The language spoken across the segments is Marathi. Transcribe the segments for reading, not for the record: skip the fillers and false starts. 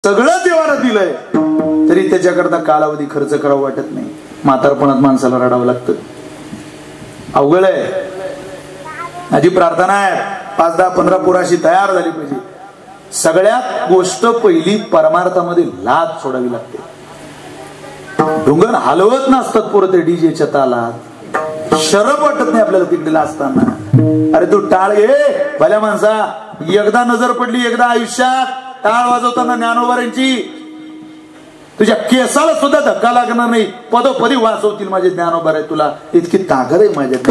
सगळं देवाला दिलंय तरी त्याच्याकरता कालावधी खर्च करावा वाटत नाही. म्हातारपणात माणसाला रडावं लागतं. अवघड आहे. माझी प्रार्थना आहे 5, 10, 15 पोराशी तयार झाली पाहिजे. सगळ्यात गोष्ट पहिली परमार्थामध्ये लाज सोडावी लागते. डोंगर हलवत नसतात पोरं ते डीजेच्या तालात. शरम वाटत नाही आपल्याला तिकडे असताना. अरे तू टाळ घे भल्या माणसा. एकदा नजर पडली एकदा आयुष्यात टाळ वाजवताना ज्ञानोबारांची तुझ्या केसाला सुद्धा धक्का लागणार नाही. पदोपदी वाचवतील माझे ज्ञानोबा आहे. तुला इतकी ताकद आहे माझ्यात.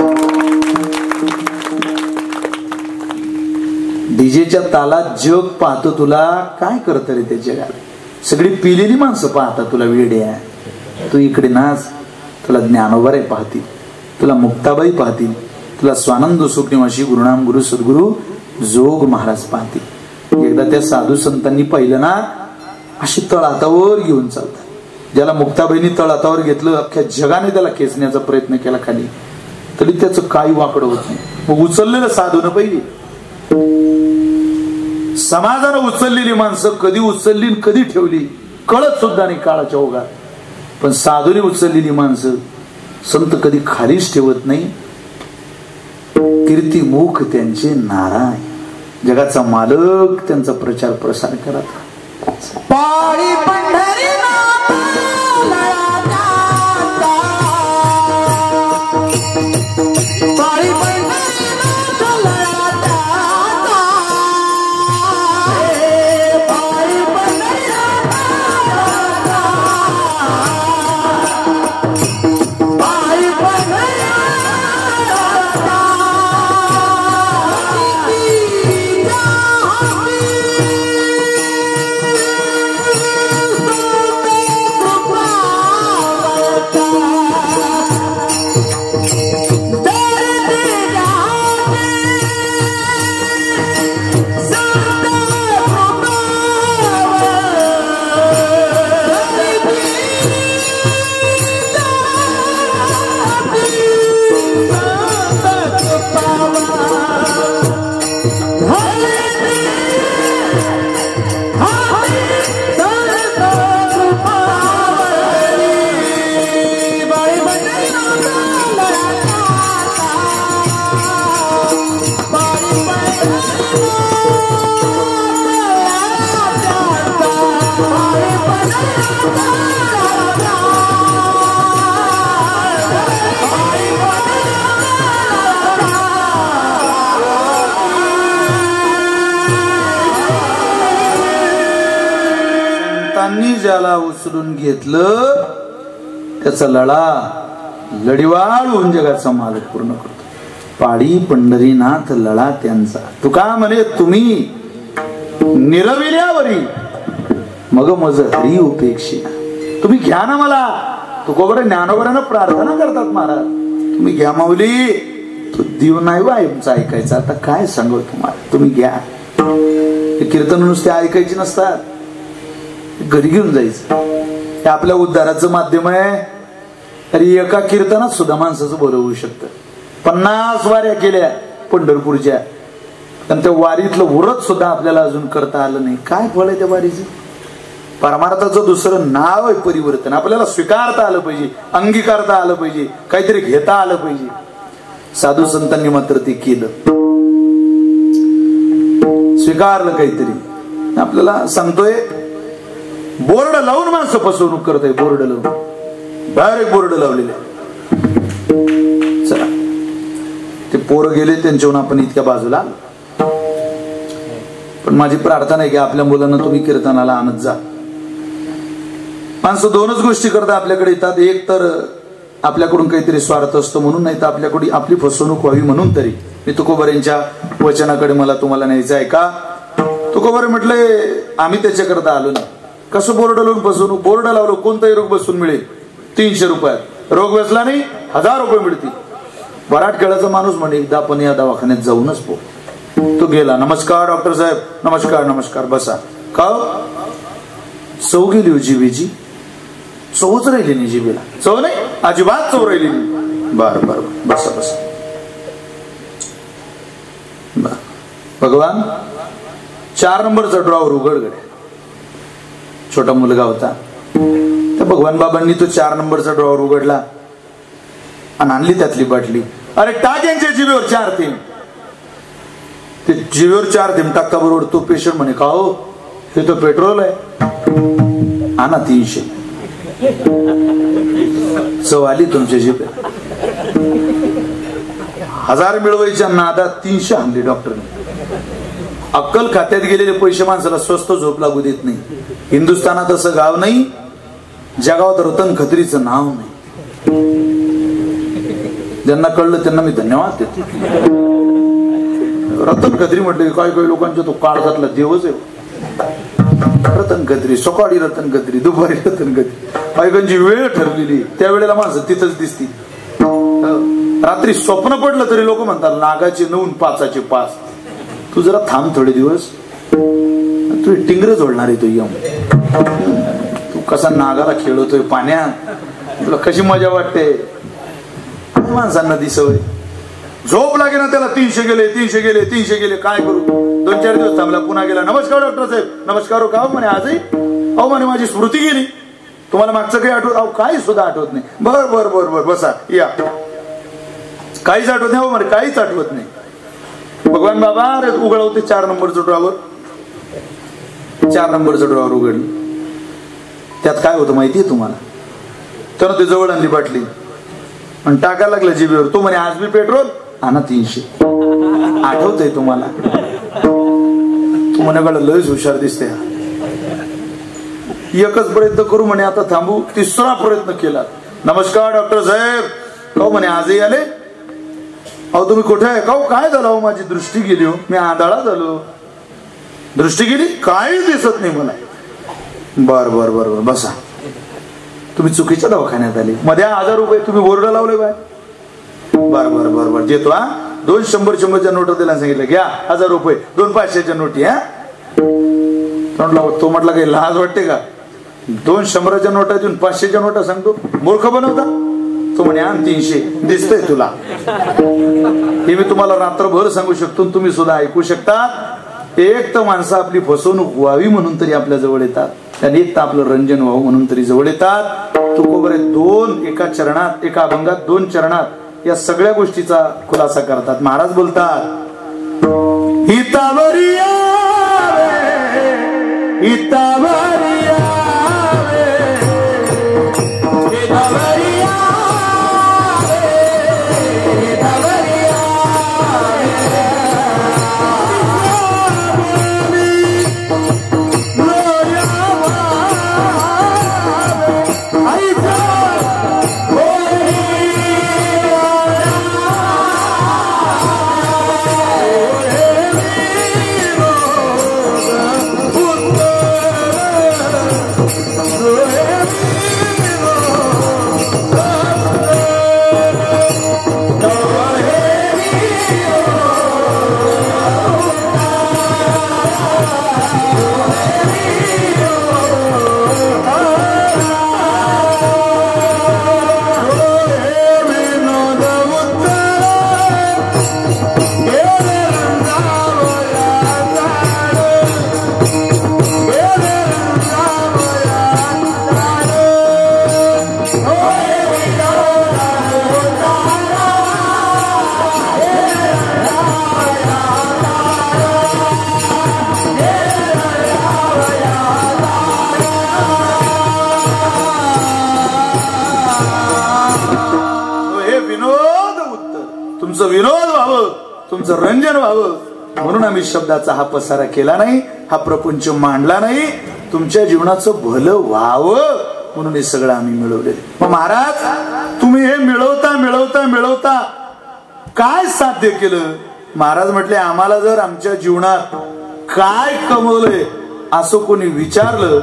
डीजेच्या तालात जग पाहतो तुला. काय करत रे त्या जगाला. सगळी पिलेली माणसं पाहतात तुला. वेड्या तू इकडे नाच. तुला ज्ञानोबा आहे पाहतील. तुला मुक्ताबाई पाहतील. तुला स्वानंद सुखनिवासी गुरुनाम गुरु सद्गुरु जोग महाराज पाहतील. एकदा त्या साधू संतांनी पाहिलं ना अशी तळहातावर घेऊन चालतात. ज्याला मुक्ताबाईंनी तळहातावर घेतलं अख्ख्या जगाने त्याला खेचण्याचा प्रयत्न केला खाली तरी त्याचं काही वाकडं होत नाही. मग उचललेलं साधून पाहिजे. समाजानं उचललेली माणसं कधी उचलली कधी ठेवली कळत सुद्धा नाही काळाच्या ओघात. पण साधूने उचललेली माणसं संत कधी खालीच ठेवत नाही. कीर्तिमुख त्यांचे नारायण. जगाचा मालक त्यांचा प्रचार प्रसार करत. पाळी पंढरीनाथ लळाचा. पाळी पंढरीनाथ लळाचा. पाळी पंढरीनाथ लळाचा. पाळी पंढरीनाथ ज्याला उचलून घेतलं त्याचा लढा लढीवाळ होऊन जगाचा मालक पूर्ण करतो. पाळी पंढरीनाथ लळा त्यांचा. तुका म्हणे तुम्ही निरविल्यावरी मग मज हरी उपेक्षी. तुम्ही घ्या ना मला. तुकोबरे ज्ञानोबरानं प्रार्थना करतात महाराज. तुम्ही घ्या माऊली. तू देव नाही बा आमचं ऐकायचं. आता काय सांगू तुम्हाला. तुम्ही घ्या. कीर्तन नुसते ऐकायची नसतात. घरी घेऊन जायचं. हे आपल्या उद्धाराचं माध्यम आहे. तरी एका कीर्तनात सुद्धा माणसाचं बरं होऊ शकतं. 50 वाऱ्या केल्या पंढरपूरच्या पण त्या वारीतलं व्रत सुद्धा आपल्याला अजून करता आलं नाही. काय फळ आहे त्या वारीचं. परमार्थाचं दुसरं नाव आहे परिवर्तन. आपल्याला स्वीकारता आलं पाहिजे. अंगीकारता आलं पाहिजे. काहीतरी घेता आलं पाहिजे. साधू संतांनी मात्र ते केलं. स्वीकारलं काहीतरी. आपल्याला सांगतोय बोर्ड लावून माणसं फसवणूक करत आहे. बोर्ड लावून डायरेक्ट बोर्ड लावलेले. चला ते पोरं गेले त्यांच्याहून आपण इतक्या बाजूला आलो. पण माझी प्रार्थना आहे की आपल्या मुलांना तुम्ही कीर्तनाला आणत जा. माणसं दोनच गोष्टी करता आपल्याकडे येतात. एक तर आपल्याकडून काहीतरी स्वार्थ असतो म्हणून, नाही तर आपल्याकडे आपली फसवणूक व्हावी म्हणून. तरी मी तुकोबारांच्या वचनाकडे मला तुम्हाला न्यायचं आहे का. तुकोबारे म्हटले आम्ही त्याच्याकरता आलो ना. कसं बोर्ड लावून फसवणूक. बोर्ड लावलो कोणताही रोग बसून मिळेल 300 रुपयात. रोग बसला नाही 1000 रुपये मिळतील. बराट खेळाचा माणूस म्हणे एकदा आपण या दवाखान्यात जाऊनच तो गेला. नमस्कार डॉक्टर साहेब. नमस्कार नमस्कार बसा. का चव गेली हो जिभेची. चवच राहिली नाही जिभेला. चव नाही अजिबात चव राहिली नाही. बर बर बसा बसा. भगवान 4 नंबरचा ड्रॉवर उघड गड्या. छोटा मुलगा होता. तर भगवान बाबांनी तो 4 नंबरचा ड्रॉवर उघडला आणि आणली त्यातली बाटली. अरे टाक यांच्या जिभेवर 4 थेंब. ते जिभेवर 4 थेंब टाकता बरोबर तो पेशंट म्हणे का हो हे तर पेट्रोल आहे. आणा 300. चव आली तुमच्या जिभेत. 1000 मिळवायच्या नादात 300 आणली डॉक्टरने. अक्कल खात्यात गेलेले पैसे माणसाला स्वस्त झोप लागू देत नाही. हिंदुस्थानात असं गाव नाही जगावात रतन खत्रीचं नाव नाही. ज्यांना कळलं त्यांना मी धन्यवाद देतो. रतन खत्री म्हटलं की काही काही लोकांच्या तो काळजातला देवच आहे. रतन खत्री सकाळी रतन खत्री दुपारी रतन खत्री. बायकांची वेळ ठरलेली त्या वेळेला माणसं तिथंच दिसती. रात्री स्वप्न पडलं तरी लोक म्हणतात नागाचे 9 5चे 5. तू जरा थांब थोडे दिवस तू टिंगर जोडणार आहे. तो तू कसा नागाला खेळवतोय पाण्यात तुला कशी मजा वाटते. माणसांना दिसवय झोप लागे ना त्याला 300 गेले 300 गेले 300 गेले. काय करू 2-4 दिवस थांबला पुन्हा गेला. नमस्कार डॉक्टर साहेब. नमस्कार. का म्हणे आजही अहो म्हणे माझी स्मृती गेली. तुम्हाला मागचं काही आठवत. अहो काही सुद्धा आठवत नाही. बर बर बर बर बसा या. काहीच आठवत नाही. हो म्हणे काहीच आठवत नाही. भगवान बाबा अरे उघडवते 4 नंबरचं ड्रॉवर. 4 नंबरचं ड्रॉवर उघडलं. त्यात काय होतं माहितीये तुम्हाला. त्यानं ते जवळ आणली बाटली आणि टाकायला लागलं जिभेवर. तो म्हणे आज बी पेट्रोल आणा 300. आठवतंय तुम्हाला. तू म्हणे लयच हुशार दिसते. एकच प्रयत्न करू म्हणे आता थांबू. 3रा प्रयत्न केला. नमस्कार डॉक्टर साहेब. हो म्हणे आजही आले. अहो तुम्ही कुठे आहे. का काय झालं. हो माझी दृष्टी गेली. हो मी आंधळा झालो. दृष्टी गेली काहीच दिसत नाही मला. बर बर बर बर बसा. तुम्ही चुकीच्या दवाखान्यात आले. मध्ये 1000 रुपये तुम्ही बोर्ड लावले बाय. बर बर बर बर देतो. 2 100-100च्या नोटा दिला सांगितलं घ्या 1000 रुपये 2 500च्या नोटी. तो म्हटला काही लाज वाटते का. 2 100च्या नोटा देऊन 500च्या नोटा सांगतो. मूर्ख बनवता. तो म्हणे आण 300 दिसतंय तुला. हे मी तुम्हाला रात्रभर सांगू शकतो. तुम्ही सुद्धा ऐकू शकता. एक तर माणसं आपली फसवणूक व्हावी म्हणून तरी आपल्या जवळ येतात आणि एक तर आपलं रंजन व्हावं म्हणून तरी जवळ येतात. तुकोबरे 2 एका चरणात एका अभंगात 2 चरणात या सगळ्या गोष्टीचा खुलासा करतात. महाराज बोलतात हितावरी हितावरी विनोद व्हावं तुमचं रंजन व्हावं म्हणून आम्ही शब्दाचा हा पसारा केला नाही. हा प्रपंच मांडला नाही. तुमच्या जीवनाचं भलं व्हावं म्हणून हे सगळं आम्ही मिळवले. मग महाराज तुम्ही हे मिळवता मिळवता मिळवता काय साध्य केलं. महाराज म्हटले आम्हाला जर आमच्या जीवनात काय कमवलंय असं कोणी विचारलं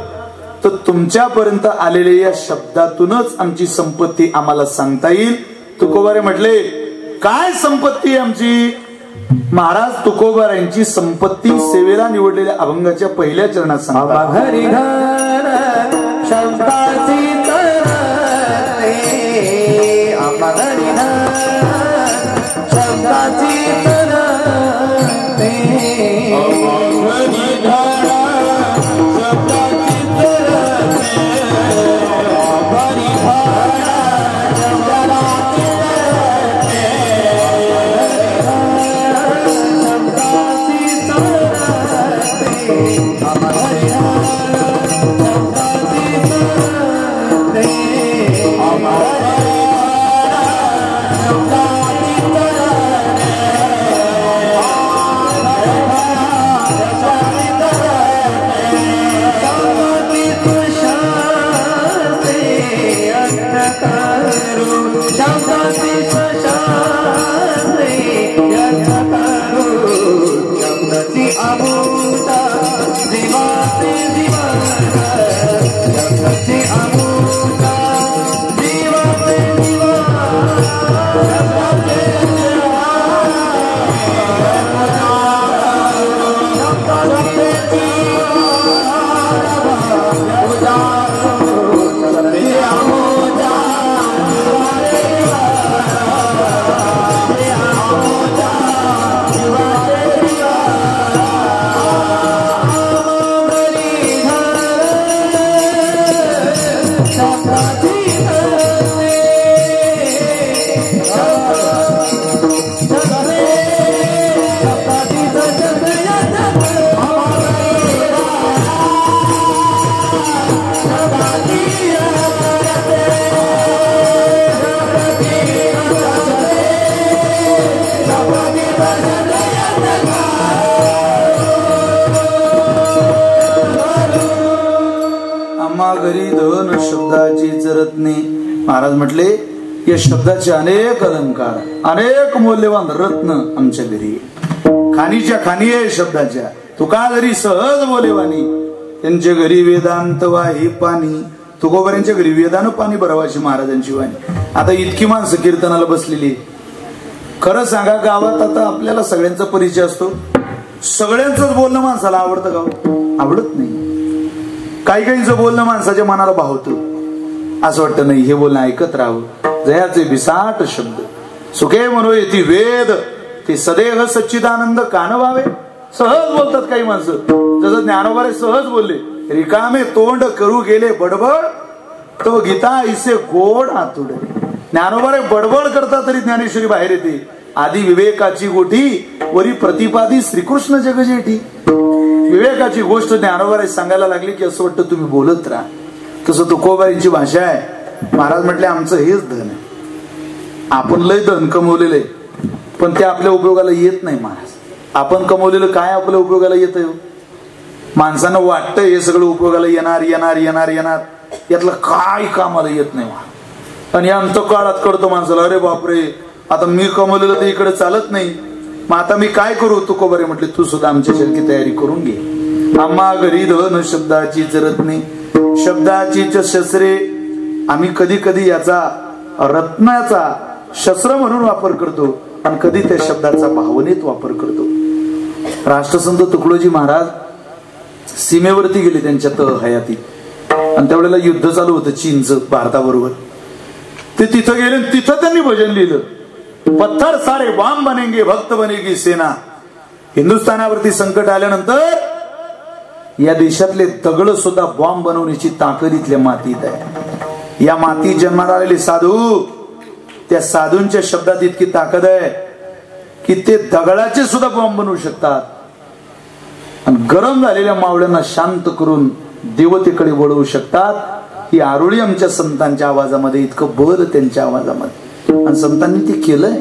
तर तुमच्यापर्यंत आलेल्या या शब्दातूनच आमची संपत्ती आम्हाला सांगता येईल. तुकोबारे म्हटले काय संपत्ती आमची. महाराज तुकोबारांची संपत्ती सेवेला निवडलेल्या अभंगाच्या पहिल्या चरणात सांगतात. घरी घर शब्दाची तरते आम्हा घरी शब्दाची तरते शब्दाची तरते आम्हा घरी धन शब्दाची रत्ने. महाराज म्हटले या शब्दाचे अनेक अलंकार, अनेक मौल्यवान रत्न आमच्या घरी, खाणीच्या खाणी आहे शब्दाच्या. तुका घरी सहज बोलेवानी, त्यांच्या घरी वेदांत वाही पाणी. तुकोबऱ्यांच्या घरी वेदानं पाणी भरावाशी महाराजांची वाणी. आता इतकी माणसं कीर्तनाला बसलेली. खरं सांगा गावात आता आपल्याला सगळ्यांचा परिचय असतो, सगळ्यांचंच बोलणं माणसाला आवडतं का? आवडत नाही. काही काहींचं बोलणं माणसाच्या मनाला भावतं, असं वाटतं नाही हे बोलणं ऐकत राहावं. जयाचे बिसाट शब्द सुखे म्हणो येती वेद, ते सदेह सच्चिदानंद कान व्हावे. सहज बोलतात काही माणसं, जसं ज्ञानोबारे सहज बोलले. रिकामे तोंड करू गेले बडबड, तो गीता ऐसे गोड आतुड. ज्ञानोबारे बडबड करता तरी ज्ञानेश्वरी बाहेर येते. आधी विवेकाची गोठी, वरी प्रतिपादी श्रीकृष्ण जगजेठी. विवेकाची गोष्ट ज्ञानोबारे सांगायला लागली की असं वाटतं तुम्ही बोलत राहा. तसं तुकोबारींची भाषा आहे. महाराज म्हटले आमचं हेच धन आहे. आपण लय धन कमवलेलं आहे, पण ते आपल्या उपयोगाला येत नाही. महाराज आपण कमवलेलं काय आपल्या उपयोगाला येत? माणसानं वाटतंय हे सगळं उपयोगाला येणार येणार येणार येणार, यातलं काय कामाला येत नाही. आणि अंत काळात कळतो माणसाला, अरे बापरे आता मी कमवलेलं तर इकडे चालत नाही, मग आता मी काय करू? तुकोबारे म्हटले तू सुद्धा आमच्यासारखी तयारी करून घे. आम्हा घरी धन शब्दाची रत्ने, शब्दाची शस्त्रे. आम्ही कधी कधी याचा रत्नाचा शस्त्र म्हणून वापर करतो, आणि कधी त्या शब्दाचा भावनेत वापर करतो. राष्ट्रसंत तुकडोजी महाराज सीमेवरती गेले त्यांच्या हयातीत, आणि त्यावेळेला युद्ध चालू होतं चीनचं भारताबरोबर. ते तिथं गेले, तिथं त्यांनी भजन लिहिलं, पत्थर सारे बॉम्ब बनेंगे भक्त बनेगी सेना. हिंदुस्थानावरती संकट आल्यानंतर या देशातले दगड सुद्धा बॉम्ब बनवण्याची ताकद इथल्या मातीत आहे. या मातीत जन्माला आलेले साधू, त्या साधूंच्या शब्दात इतकी ताकद आहे की ते दगडाचे सुद्धा बॉम्ब बनवू शकतात. आणि गरम झालेल्या मावळ्यांना शांत करून देवतेकडे वळवू शकतात. ही आरोळी आमच्या संतांच्या आवाजामध्ये, इतकं बल त्यांच्या आवाजामध्ये, आणि संतांनी ते केलंय.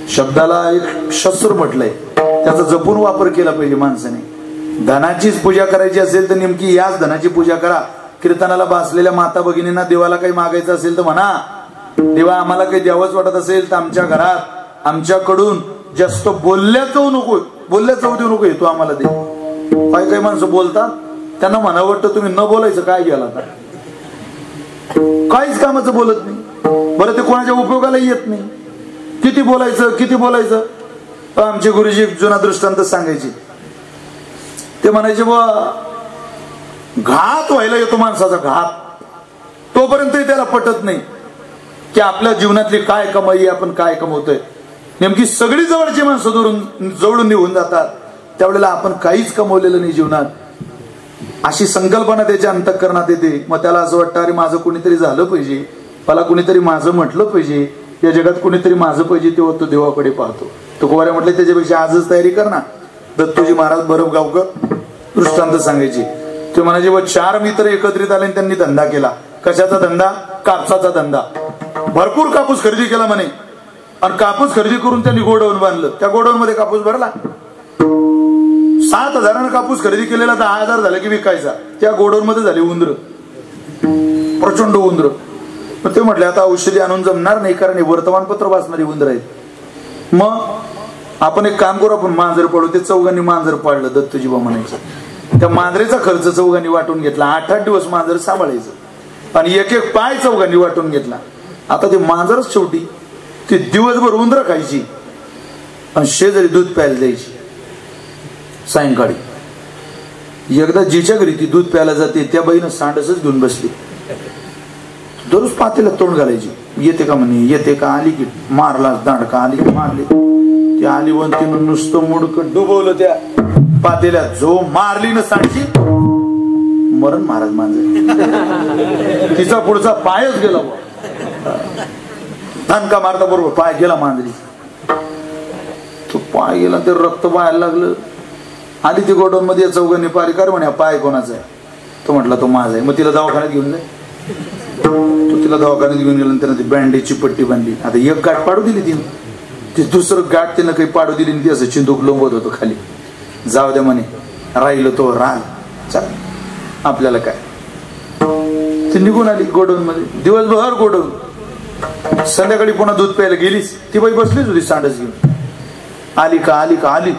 शब्दाला एक शस्त्र म्हटलंय, त्याचा जपून वापर केला पाहिजे माणसाने. धनाचीच पूजा करायची असेल तर नेमकी याच धनाची पूजा करा. कीर्तनाला बसलेल्या माता भगिनींना देवाला काही मागायचं असेल तर म्हणा, देवा आम्हाला काही द्यावंच वाटत असेल तर आमच्या घरात आमच्याकडून जास्त बोलल्याचं नको, बोलल्याचं देऊ नको, तू आम्हाला दे. काही काही माणसं बोलतात, त्यांना म्हणावं वाटतं तुम्ही न बोलायचं काय गेला, काहीच कामाचं बोलत नाही. बरं ते कोणाच्या उपयोगाला येत नाही. किती बोलायचं किती बोलायचं. आमचे गुरुजी जुना दृष्टांत सांगायचे, ते म्हणायचे बा घात व्हायला येतो माणसाचा, घात. तोपर्यंत त्याला पटत नाही की आपल्या जीवनातली काय कमाई, आपण काय कमवतोय. नेमकी सगळी जवळची माणसं जवळून निघून जातात, त्यावेळेला आपण काहीच कमवलेलं नाही जीवनात, अशी संकल्पना त्याच्या अंतःकरणात येते. मग त्याला असं वाटतं अरे माझं कुणीतरी झालं पाहिजे, मला कुणीतरी माझं म्हटलं पाहिजे, या जगात कुणीतरी माझं पाहिजे. तेव्हा तो देवाकडे पाहतो. तुकोबारे म्हटले त्याच्यापेक्षा आजच तयारी कर ना. दत्तोजी महाराज बरफगावकर दृष्टांत सांगायचे. ते म्हणायचे व 4 मित्र एकत्रित आले आणि त्यांनी धंदा केला. कशाचा धंदा? कापसाचा धंदा. भरपूर कापूस खरेदी केला म्हणे, आणि कापूस खरेदी करून त्यांनी गोडाऊन बांधलं. त्या गोडाऊन मध्ये कापूस भरला. 7,000 कापूस खरेदी केलेला 10,000 झाला की विकायचा. त्या गोडाऊन मध्ये झाले उंदर, प्रचंड उंदर. मग ते म्हटले आता औषधी आणून जमणार नाही, कारण हे वर्तमानपत्र वाचणारी उंदर आहेत. मग आपण एक काम करू, आपण मांजर पाडू. ते चौघांनी मांजर पाडलं. दत्तोजीबा म्हणायचं त्या मांजरेचा खर्च चौघांनी वाटून घेतला. 8-8 दिवस मांजर सांभाळायचं, आणि एक एक पाय चौघांनी वाटून घेतला. आता ते मांजरच शेवटी ती दिवसभर उंदर खायची, आणि शेजारी दूध प्यायला द्यायची. सायंकाळी एकदा जिच्या घरी ती दूध प्यायला जाते, त्या बाईनं सांडसच घेऊन बसली. दररोज पातेला तोंड घालायची. येते का म्हणे, येते का. आली की मारला दांडका, आली की मारली. ती आली वन तिनं नुसतं मुडकं डुबवलं त्या पातेल्यात. जो मारली ना सांडची, मरण महाराज मांजर. तिचा पुढचा पायच गेला. दणका मारता बरोबर पाय गेला मांजरी. तो पाय गेला, ते रक्त व्हायला लागलं. आली ती गोडाऊन मध्ये चौघांनी पारिकार म्हणे पाय कोणाचा आहे? तो म्हटला तो माझा आहे. मग तिला दवाखान्यात घेऊन जाय. तो तिला दवाखान्यात घेऊन गेला, त्यानं ती बँडेजची पट्टी बांधली. आता एक गाठ पाडू दिली तिने, ती दुसरं गाठ तिनं काही पाडू दिली, ती असं चिंतूक लोंबत होतो खाली. जाऊ द्या म्हणे, राहिलं तो राल, चल आपल्याला काय. ती निघून आली गोडाऊन मध्ये, दिवसभर गोडाऊन. संध्याकाळी पुन्हा दूध प्यायला गेलीच. ती बाई बसलीच होती सांडच घेऊन. आली का आली का आली.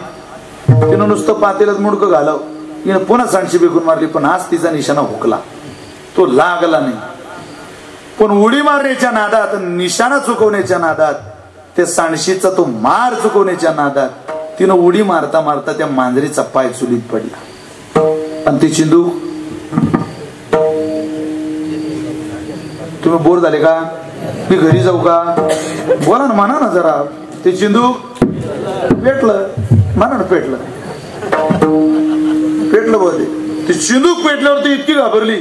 तिनं नुसतं पातेलात मुडकं घालाव. तिनं पुन्हा सांडशी बेकून मारली, पण आज तिचा निशाणा हुकला, तो लागला नाही. पण उडी मारण्याच्या नादात, निशाणा चुकवण्याच्या नादात, त्या सांडशीचा तो मार चुकवण्याच्या नादात तिनं उडी मारता मारता त्या मांजरीचा पाय चुलीत पडला. आणि ती चिंदू, तुम्ही बोर झाले का, मी घरी जाऊ का, बोला ना, म्हणा ना जरा. ते चिंदू पेटलं, म्हणा ना, पेटलं बोलते. ते चिंदू पेटल्यावरती इतकी घाबरली,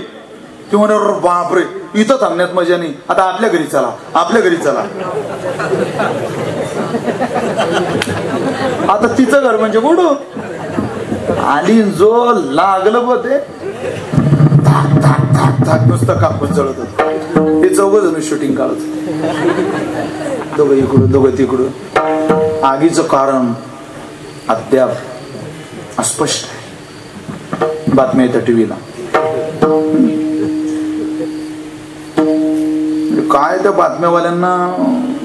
ती म्हणाल बापरे, इथं थांबण्यात मजा नाही, आता आपल्या घरी चला, आपल्या घरी चला. आता तिचं घर म्हणजे गोडू आली, जो लागलं बघ ते धाक धाक धाक धाक नुसतं कापूस जळत होत. हे चौघ जण शूटिंग काढत, दोघं इकडून दोघं तिकडून. आगीचं कारण अद्याप अस्पष्ट आहे. बातम्या येतात टीव्हीला, काय त्या बातम्यावाल्यांना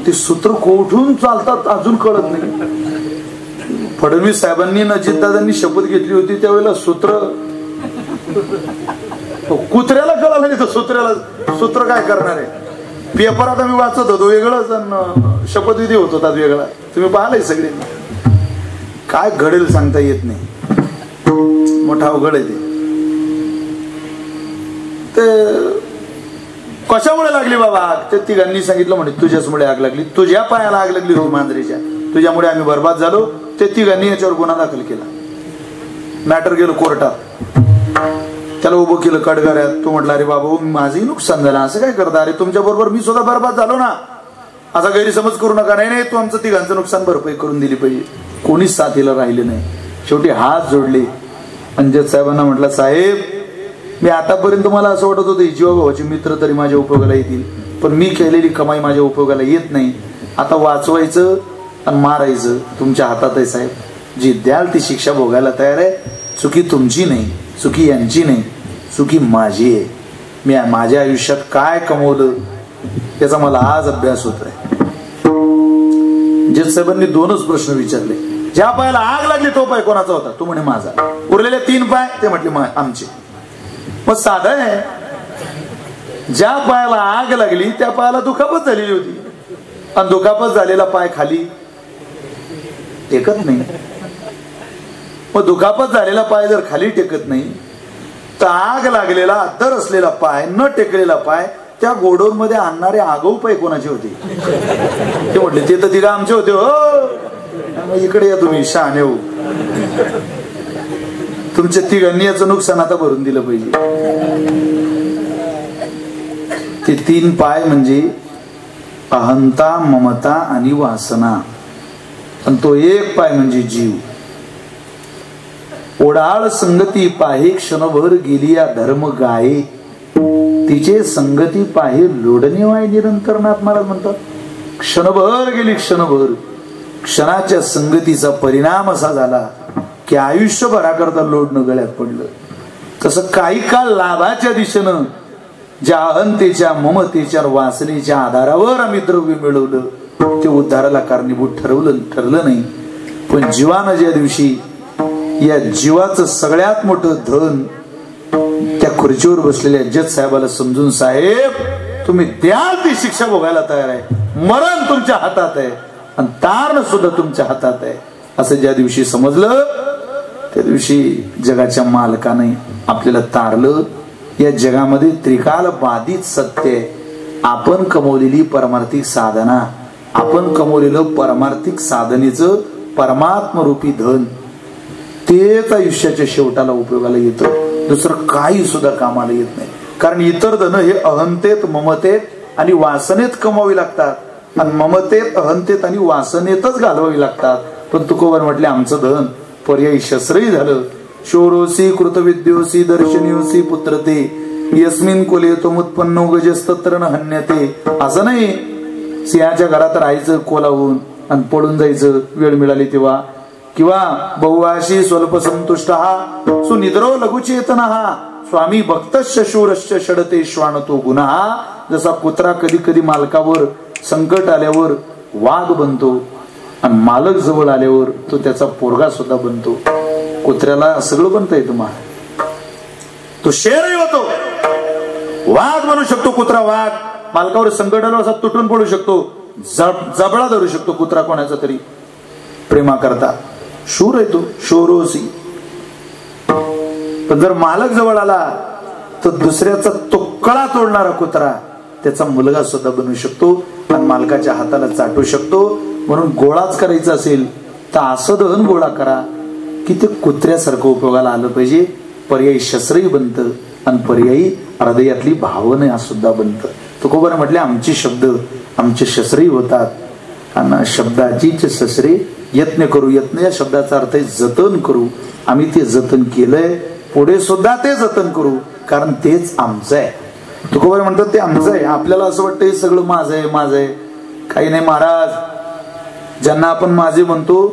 ते सूत्र कोठून चालतात अजून कळत नाही. फडणवीस साहेबांनी अजितदादांनी शपथ घेतली होती त्यावेळेला सूत्र कुत्र्याला कळालं नाही. तर सूत्र काय करणार आहे. पेपर आता मी वाचत होतो वेगळंच, आणि शपथविधी होत होता वेगळा. तुम्ही पाहिलंय सगळे, काय घडेल सांगता येत नाही. मोठा अवघड आहे ते. कशामुळे लागली बाबा, ते तिघांनी सांगितलं म्हणे तुझ्याचमुळे आग लागली, तुझ्या पायाला आग लागली होती मांजरीच्या, तुझ्यामुळे आम्ही बर्बाद झालो. ते तिघांनी याच्यावर गुन्हा दाखल केला. मॅटर गेलं कोर्टात, त्याला उभं केलं कडगाऱ्यात. तो म्हटला अरे बाबा माझंही नुकसान झालं, असं काय करता, अरे तुमच्या बरोबर मी सुद्धा बर्बाद झालो ना, असा गैरसमज करू नका. नाही नाही, तू आमचं तिघांचं नुकसान भरपाई करून दिली पाहिजे. कोणीच साथीला राहिले नाही. शेवटी हात जोडले. अंजद साहेबांना म्हटलं साहेब, मी आतापर्यंत मला असं वाटत होतं जीवाभावाचे मित्र तरी माझ्या उपयोगाला येतील, पण मी केलेली कमाई माझ्या उपयोगाला येत नाही. आता वाचवायचं आणि मारायचं तुमच्या हातात आहे साहेब. जी द्याल ती शिक्षा भोगायला तयार आहे. चुकी तुमची नाही, चुकी यांची नाही, चुकी माझी आहे. मी माझ्या आयुष्यात काय कमवलं याचा मला आज अभ्यास होत आहे. जज साहेबांनी दोनच प्रश्न विचारले. ज्या पायाला आग लागली तो पाय कोणाचा होता, तो म्हणे माझा. उरलेले 3 पाय ते म्हटले आमचे. मग साधं आहे, ज्या पायाला आग लागली त्या पायाला दुखापत झालेली होती, आणि दुखापत झालेला पाय खाली टेकत नाही. मग दुखापत झालेला पाय जर खाली टेकत नाही तर आग लागलेला अद्दर असलेला पाय, न टेकलेला पाय, त्या गोडाऊन मध्ये आणणारे आगाऊ पाय कोणाचे होते. ते म्हटले ते तर तिघा आमचे होते. हो इकडे या तुम्ही, शहाणे हो, तुमच्या तिघांनी याचं नुकसान आता भरून दिलं पाहिजे. ते 3 पाय म्हणजे अहंता, ममता आणि वासना, आणि तो 1 पाय म्हणजे जीव. ओढाळ संगती पाहे क्षणभर गेली या धर्म गाये, तिचे संगती पाहे लोडणे वाय निरंतर. नाथ महाराज म्हणतात क्षणभर गेली, क्षणभर. क्षणाच्या संगतीचा परिणाम असा झाला की आयुष्यभराकरता लोडणं गळ्यात पडलं. तसं काही काळ लाभाच्या दिशेनं ज्या अहंतेच्या, ममतेच्या, वासनेच्या आधारावर आम्ही द्रव्य मिळवलं, ते उद्धाराला कारणीभूत ठरलं नाही. पण जीवानं ज्या दिवशी या जीवाचं सगळ्यात मोठं धन त्या खुर्चीवर बसलेल्या जज साहेबाला समजून, साहेब तुम्ही द्याल ती शिक्षा भोगायला तयार आहे, मरण तुमच्या हातात आहे आणि तारण सुद्धा तुमच्या हातात आहे, असं ज्या दिवशी समजलं त्या दिवशी जगाच्या मालकाने आपल्याला तारलं. या जगामध्ये त्रिकाल बाधित सत्य आहे. आपण कमवलेली परमार्थिक साधना, आपण कमवलेलं परमार्थिक साधनेचं परमात्मरूपी धन, तेच आयुष्याच्या शेवटाला उपयोगाला येतं. दुसरं काही सुद्धा कामाला येत नाही. कारण इतर धन हे अहंतेत, ममतेत आणि वासनेत कमावी लागतात, आणि ममतेत, अहंतेत आणि वासनेतच घालवावी लागतात. पण तुकोबर म्हटले आमचं धन पर्यायी शस्त्रही झालं. शोरोसी कृतविद्योसी दर्शनीयोसी पुत्रते यस्मिन कुले तमुत्पन्नो गजस्तत्र न हन्यते. असं नाही सिंहाच्या घरात राहायचं कोलावून आणि पळून जायचं वेळ मिळाली तेव्हा, किंवा बहुवाशी स्वल्प संतुष्ट हा सुनिद्रो लघुचेतन हा स्वामी भक्तश्च शूरश्च षडते श्वानतो गुन्हा. जसा कुत्रा कधी कधी मालकावर संकट आल्यावर वाघ बनतो आणि मालक जवळ आल्यावर तो त्याचा पोरगा सुद्धा बनतो. कुत्र्याला सगळं बनता येतं मा, तो शेरही होतो, वाघ बनू शकतो कुत्रा. वाघ मालकावर संकट आलं असा तुटून पडू शकतो, जबडा धरू शकतो कुत्रा कोणाचा तरी प्रेमा करता. शूर आहे तो, शोरोसी. पण जर मालक जवळ आला तर दुसऱ्याचा तुकडा तोडणारा कुत्रा त्याचा मुलगा सुद्धा बनू शकतो आणि मालकाच्या हाताला चाटू शकतो. म्हणून गोळाच करायचा असेल तर असं दहन गोळा करा की ते कुत्र्यासारखं उपयोगाला आलं पाहिजे. पर्यायी शस्त्रही बनतं आणि पर्यायी हृदयातली भावना सुद्धा बनतं. तुकोबाने म्हटले आमचे शब्द आमचे शस्त्रही होतात आणि शब्दाचीच शस्त्रे यत्न करू. यत्न या शब्दाचा अर्थ आहे जतन करू. आम्ही ते जतन केलंय, पुढे सुद्धा ते जतन करू, कारण तेच आमचं आहे. तुकोबाने म्हणतात ते आमचं आहे. आपल्याला असं वाटतं हे सगळं माझं आहे माझं आहे. काही नाही महाराज, ज्यांना आपण माझे म्हणतो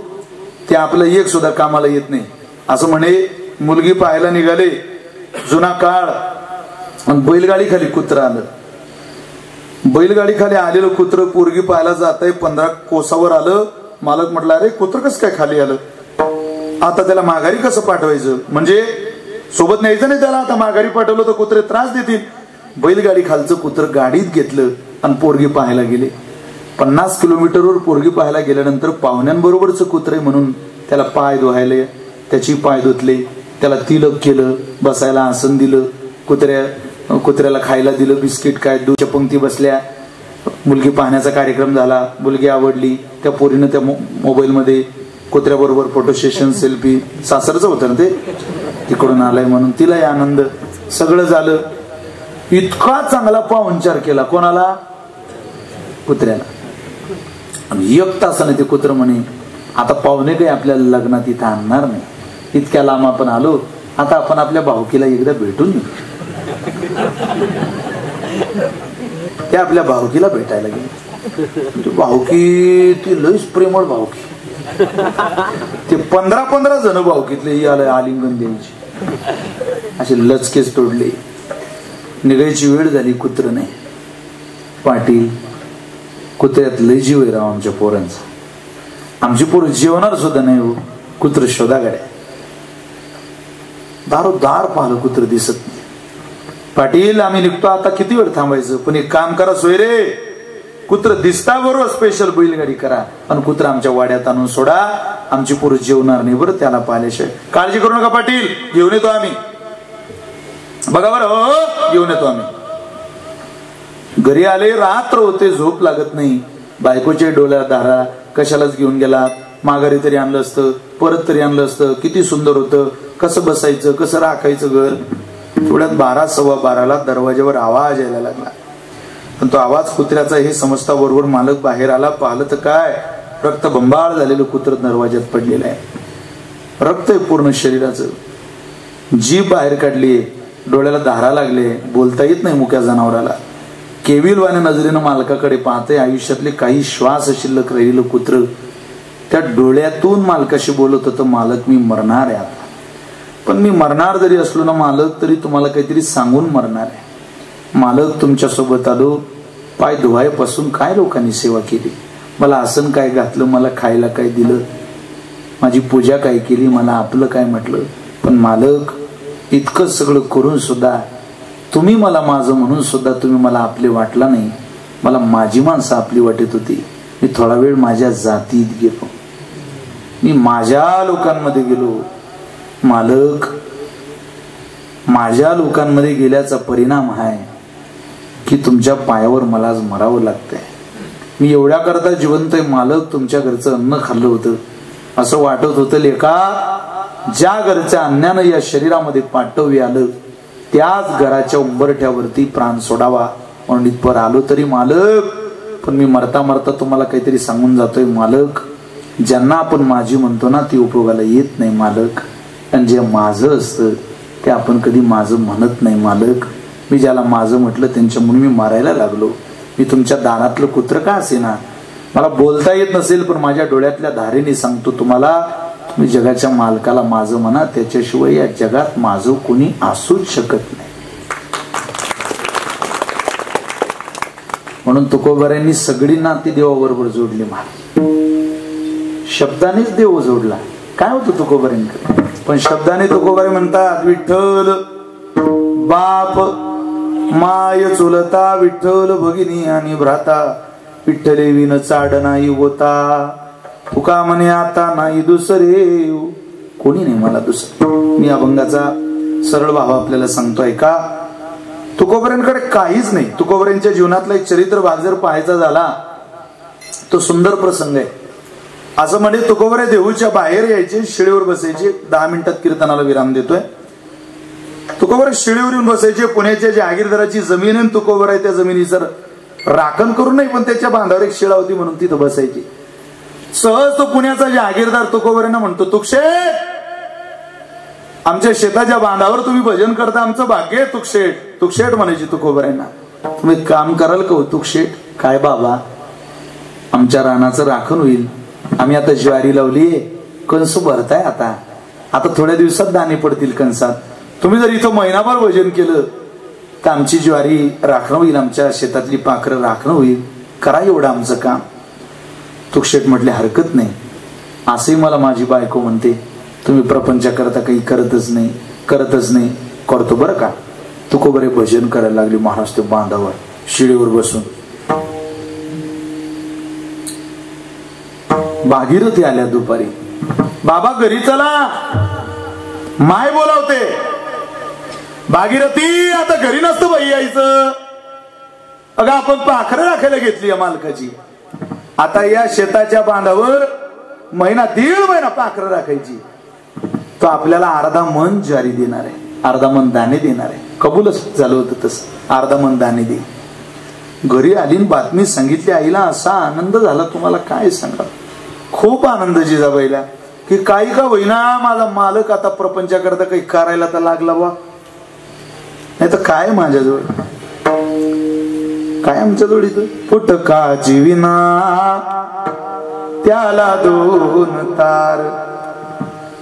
ते आपलं एक सुद्धा कामाला येत नाही. असं म्हणे मुलगी पाहायला निघाले, जुना काळ, आणि बैलगाडी खाली कुत्रं आलं. बैलगाडी खाली आलेलं कुत्र पोरगी पाहायला जात आहे, 15 कोसावर आलं. मालक म्हटलं अरे कुत्र कसं काय खाली आलं, आता त्याला माघारी कसं पाठवायचं, म्हणजे सोबत न्यायचं नाही त्याला, आता माघारी पाठवलं तर कुत्रे त्रास देतील. बैलगाडी खालचं कुत्र गाडीत घेतलं आणि पोरगी पाहायला गेले. 50 किलोमीटरवर पोरगी पाहायला गेल्यानंतर पाहुण्यांबरोबरच कुत्रे म्हणून त्याला पाय धुवायले, त्याची पाय धुतले, त्याला तिलक केलं, बसायला आसन दिलं, कुत्र्याला खायला दिलं, बिस्किट काय दूधच्या पंक्ती बसल्या. मुलगी पाहण्याचा कार्यक्रम झाला, मुलगी आवडली. त्या पोरीनं त्या मोबाईलमध्ये कुत्र्याबरोबर फोटो सेशन, सेल्फी, सासरचं होतं ना ते, तिकडून आलाय म्हणून तिलाही आनंद. सगळं झालं. इतका चांगला पाहुणचार केला कोणाला, कुत्र्याला. आणि 1 तासाने ते कुत्र म्हणे आता पाहुणे काही आपल्याला लग्नात इथं आणणार नाही, इतक्या लांब आपण आलो, आता आपण आपल्या भावकीला एकदा भेटून येऊ. ते आपल्या भावकीला भेटायला गेले. भावकी ती लईच प्रेमळ भावकी. ते 15 जण भावकीतले आलिंगन द्यायची, असे लचकेच तोडले. निघायची वेळ झाली, कुत्र नाही. पाटील कुत्र्यात लय जीव आहे राव आमच्या पोरांचा. आमची पोरं जेवणार सुद्धा नाही हो, कुत्र शोधा गाड्या. दारोदार पाहिलं कुत्र दिसत नाही. पाटील आम्ही निघतो आता, किती वेळ थांबायचं, पण एक काम करा सोयरे, कुत्र दिसता बरोबर स्पेशल बैलगाडी करा आणि कुत्र आमच्या वाड्यात आणून सोडा. आमची पोरं जेवणार नाही बरं त्याला पाहिल्याशिवाय. काळजी करू नका पाटील, घेऊन येतो आम्ही. बघा बरं, हो घेऊन येतो आम्ही. घरी आले, रात्र होते, झोप लागत नाही. बायकोच्या डोळ्यात धारा, कशालाच घेऊन गेला, माघारी तरी आणलं असतं, परत तरी आणलं असतं, किती सुंदर होतं, कसं बसायचं, कसं राखायचं घर. थोड्यात 12, 12:15 दरवाज्यावर आवाज यायला लागला. पण तो आवाज कुत्र्याचा हे समजता बरोबर मालक बाहेर आला. पाहिलं तर काय, रक्तबंबाळ झालेलं कुत्र दरवाज्यात पडलेलं आहे. रक्त आहे पूर्ण शरीराचं. जीभ बाहेर काढली, डोळ्याला धारा लागले, बोलता येत नाही मुक्या जनावराला. केविलवाने नजरेनं मालकाकडे पाहते. आयुष्यातले काही श्वास शिल्लक राहिलेलं कुत्र त्या डोळ्यातून मालकाशी बोलत होतं, मालक मी मरणार आहे आता. पण मी मरणार जरी असलो ना मालक, तरी तुम्हाला काहीतरी सांगून मरणार आहे. मालक तुमच्या सोबत आलो, पाय धुवायपासून काय लोकांनी सेवा केली, मला आसन काय घातलं, मला खायला काय दिलं, माझी पूजा काय केली, मला आपलं काय म्हटलं. पण मालक इतकं सगळं करून सुद्धा तुम्ही मला माझं म्हणून सुद्धा तुम्ही मला आपले वाटला नाही. मला माझी माणसं आपली वाटत होती. मी थोडा वेळ माझ्या जातीत गेलो, मी माझ्या लोकांमध्ये गेलो. मालक माझ्या लोकांमध्ये गेल्याचा परिणाम आहे की तुमच्या पायावर मला आज मरावं लागतंय. मी एवढ्या करता जिवंत आहे मालक, तुमच्या घरचं अन्न खाल्लं होतं, असं वाटत होतं लेका ज्या घरच्या अन्नानं या शरीरामध्ये पाठवी आलं त्याच घराच्या उंबरठ्यावरती प्राण सोडावा म्हणून इथपर आलो. तरी मालक, पण मी मरता मरता तुम्हाला काहीतरी सांगून जातोय मालक, ज्यांना आपण माझी म्हणतो ना ती उपयोगाला येत नाही मालक, आणि जे माझं असतं ते आपण कधी माझं म्हणत नाही मालक. मी ज्याला माझं म्हटलं त्यांच्या म्हणून मी मारायला लागलो. मी तुमच्या दारातलं कुत्र का असेना, मला बोलता येत नसेल पण माझ्या डोळ्यातल्या धारेने सांगतो तुम्हाला, तुम्ही जगाच्या मालकाला माझं म्हणा, त्याच्याशिवाय या जगात माझं कोणी असूच शकत नाही. म्हणून तुकोबाऱ्यांनी सगळी नाती देवाबरोबर जोडली. महाराज शब्दानेच देव जोडला. काय होतं तुकोबाऱ्यांकडे, पण शब्दाने तुकोबारे म्हणतात विठ्ठल बाप माय चुलता, विठ्ठल भगिनी आणि भ्राता, विठ्ठले विन चाड नाही होता, तुका म्हणे आता नाही दुसरे, कोणी नाही मला दुसरं. मी अभंगाचा सरळ भाव आपल्याला सांगतोय का. तुकोबाऱ्यांकडे काहीच नाही. तुकोबाऱ्यांच्या जीवनातला एक चरित्र भाग जर पाहायचा झाला तो सुंदर प्रसंग आहे. असं म्हणजे तुकोबारे देहूच्या बाहेर यायचे, शिळीवर बसायचे. 10 मिनिटात कीर्तनाला विराम देतोय. तुकोबारे शिळीवर येऊन बसायचे. पुण्याच्या जहागीरदाराची जमीन आहे, तुकोबारे त्या जमिनीचं राखण करून नाही, पण त्याच्या बांधावर एक शिळा होती म्हणून तिथं बसायची. सहज तो पुण्याचा जहागीरदार तुकोबाऱ्यांना म्हणतो, तुकशेठ, आमच्या शेताच्या बांधावर तुम्ही भजन करता, आमचं भाग्य आहे तुकशेठ. तुकशेठ म्हणायची तुकोबाऱ्यांना. तुम्ही काम कराल का तुकशेठ. काय बाबा, आमच्या रानाचं राखण होईल. आम्ही आता ज्वारी लावलीये, कंस भरताय. आता थोड्या दिवसात दाणे पडतील कंसात. तुम्ही जर इथं महिनाभर भजन केलं तर आमची ज्वारी राखणं होईल, आमच्या शेतातली पाखरं राखणं होईल. करा एवढं आमचं काम. तुकशेठ म्हटले हरकत नाही. असंही मला माझी बायको म्हणते तुम्ही प्रपंच करता काही करतच नाही. करतो बरं का. तुकोबारे भजन करायला लागली महाराज ते बांधावर शिडीवर बसून. भागीरथी आल्या दुपारी. बाबा घरी चला, माय बोलावते. भागीरथी आता घरी नसतं बाई यायचं. अगं आपण पाखरं राखायला घेतली मालकाची. आता या शेताच्या बांधावर महिना 1.5 महिना पाखरं राखायची. तो आपल्याला अर्धा मन ज्वारी देणार आहे, अर्धा मन दाणे देणार आहे. कबूलच झालं होतं तसं. अर्धा मन दाणे दे. घरी आली बातमी सांगितली आईला. असा आनंद झाला तुम्हाला काय सांगा. खूप आनंद जिजाबाईला की काही का होईना माझा मालक आता प्रपंचाकरता काही करायला तर लागला बा. नाही तर काय माझ्याजवळ, काय आमच्या जवळ इथं. फुटका जीविना त्याला 2 तार,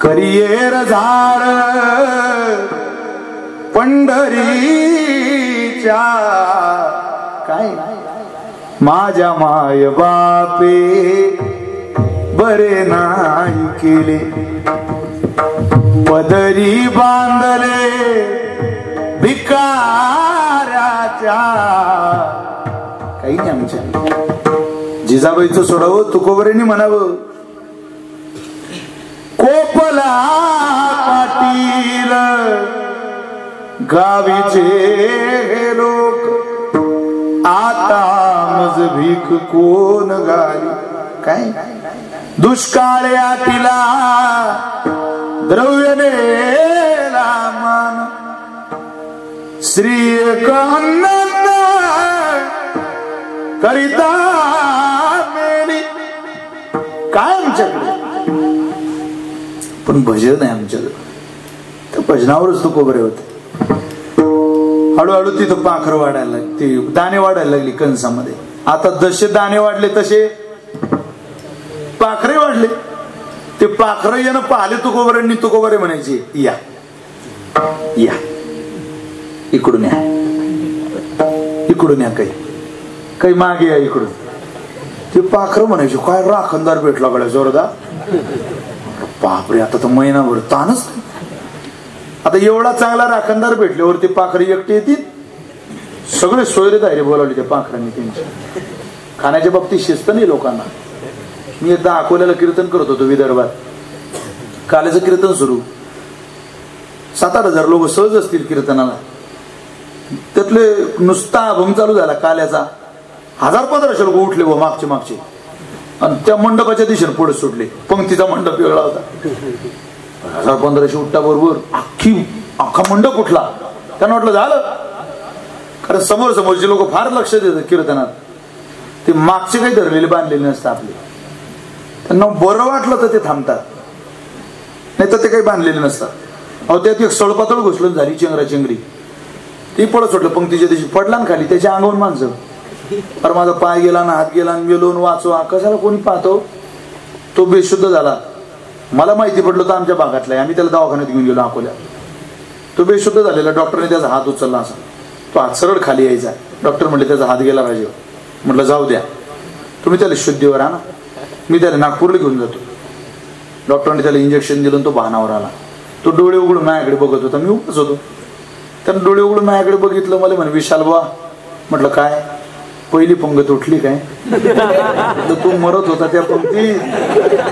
करियर झाड पंढरीच्या. काय माझ्या माय बापे बरे नाही केले, पदरी बांधले भिकाऱ्याच्या. काही नाही आमच्या. जिजाबाईचं सोडावं, तुकोबाऱ्यांनी म्हणावं. कोपला पाटील गावीचे लोक, आता मज भीक कोण घाली. काय दुष्काळ आटीला द्रव्य नेला मान, श्री अन्न करिता मेली. काय आमच्याकडे, पण भजन आहे आमच्याकडे. तर भजनावरच तुकोबारे होते. हळूहळू तिथं पाखर वाढायला लागली, दाणे वाढायला लागली कंसामध्ये. आता जसे दाणे वाढले तसे पाखरे वाढले. ते पाखरं येणं पाहिले तुकोबाऱ्यांनी. तुकोबारे म्हणायचे या या इकडून या, इकडून या, काही मागे या इकडून. ते पाखरं म्हणायचे काय राखणदार भेटला गड्या जोरदार. बापरे, आता तर महिनाभर ताणच. आता एवढा चांगला राखणदार भेटल्यावर ते पाखरे एकटे येतील. सगळे सोयरे दायरे बोलावले त्या पाखरांनी. त्यांच्या खाण्याच्या बाबतीत शिस्त नाही लोकांना. मी एकदा अकोल्याला कीर्तन करत होतो विदर्भात. काल्याचं कीर्तन सुरू. 7-8 हजार लोक सहज असतील कीर्तनाला. त्यातले नुसता अभंग चालू झाला काल्याचा. 1000-1500 लोक उठले व मागचे आणि त्या मंडपाच्या दिशेने पुढे सुटले. पंक्तीचा मंडप वेगळा होता. 1000-1500 उठता बरोबर अख्खा मंडप उठला. त्यांना वाटलं झालं. कारण समोरचे लोक फार लक्ष देतात कीर्तनात. ते मागचे काही धरलेले बांधलेले नसतात आपले. त्यांना बरं वाटलं तर ते थांबतात, नाही तर ते काही बांधलेले नसतात. अहो त्यात एक सळपातळ घुसलं झाली चेंगराचेंगरी. ती पडत सुटलं पंक्तीच्या दिवशी. पडला ना खाली, त्याच्या अंगावर माणसं. अरे माझा पाय गेला ना, हात गेला, मेलो वाचवा. कशाला कोणी पाहतो. तो बेशुद्ध झाला. मला माहिती पडलं तर आमच्या भागातला आहे, आम्ही त्याला दवाखान्यात घेऊन गेलो अकोल्यात. तो बेशुद्ध झालेला, डॉक्टरने त्याचा हात उचलला असा, तो हात सरळ खाली यायचा. डॉक्टर म्हणले त्याचा हात गेला पाहिजे. म्हटलं जाऊ द्या, तुम्ही त्याला शुद्धीवर आणा, मी त्याला नागपूरला घेऊन जातो. डॉक्टरने त्याला इंजेक्शन दिलं, तो भानावर आला. तो डोळे उघडून माझ्याकडे बघत होता, मी उभंच होतो. त्यानं डोळे उघडून माझ्याकडे बघितलं, मला म्हणे विशाल बा. म्हटलं काय? पहिली पंगत उठली काय? तू मरत होता त्या पंक्ती,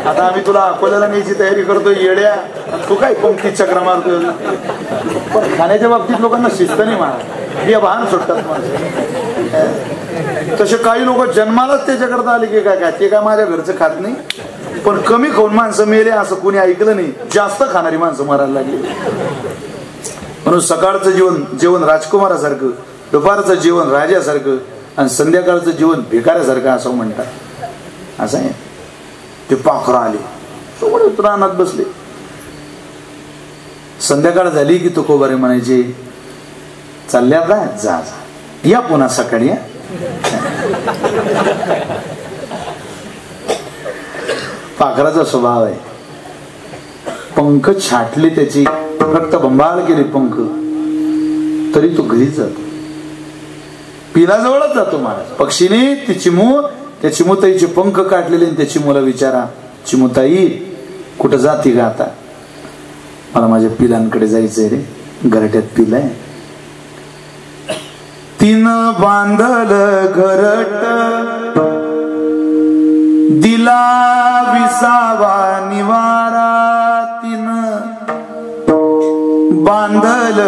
आता आम्ही तुला अकोल्याला न्यायची तयारी करतोय येड्या, तू काय पंक्ती चक्र मारतोय. पण खाण्याच्या बाबतीत लोकांना शिस्त नाही मारा, या भान सुटतात माणसं. तसे काही लोक जन्मालाच त्याच्याकरता आले की काय ते काय माझ्या घरचं खात नाही, पण कमी खाऊन माणसं मेले असं कोणी ऐकलं नाही. जास्त खाणारी माणसं मारायला लागली. म्हणून सकाळचं जेवण राजकुमारासारखं, दुपारचं जेवण राजासारखं आणि संध्याकाळचं जीवन भिकाऱ्यासारखं असं म्हणतात. असं आहे. ते पाखरं आले, तो रानात बसले. संध्याकाळ झाली की तुकोबारे म्हणायचे चालल्या का, जा जा, या पुन्हा सकाळी. पाखराचा स्वभाव आहे, पंख छाटले त्याची, रक्त बंबाळ केले पंख, तरी तो घरीच जातो. पिलाजवळच जातो महाराज. पक्षीने ती चिमू, त्या चिमुताईचे पंख काढलेले, त्या चिमूला विचारा, चिमुताई कुठं जाती का आता? मला माझ्या पिलांकडे जायचंय रे, घरट्यात पिलाय. तिनं बांधल घरट, दिला विसावा निवारा. तिनं बांधल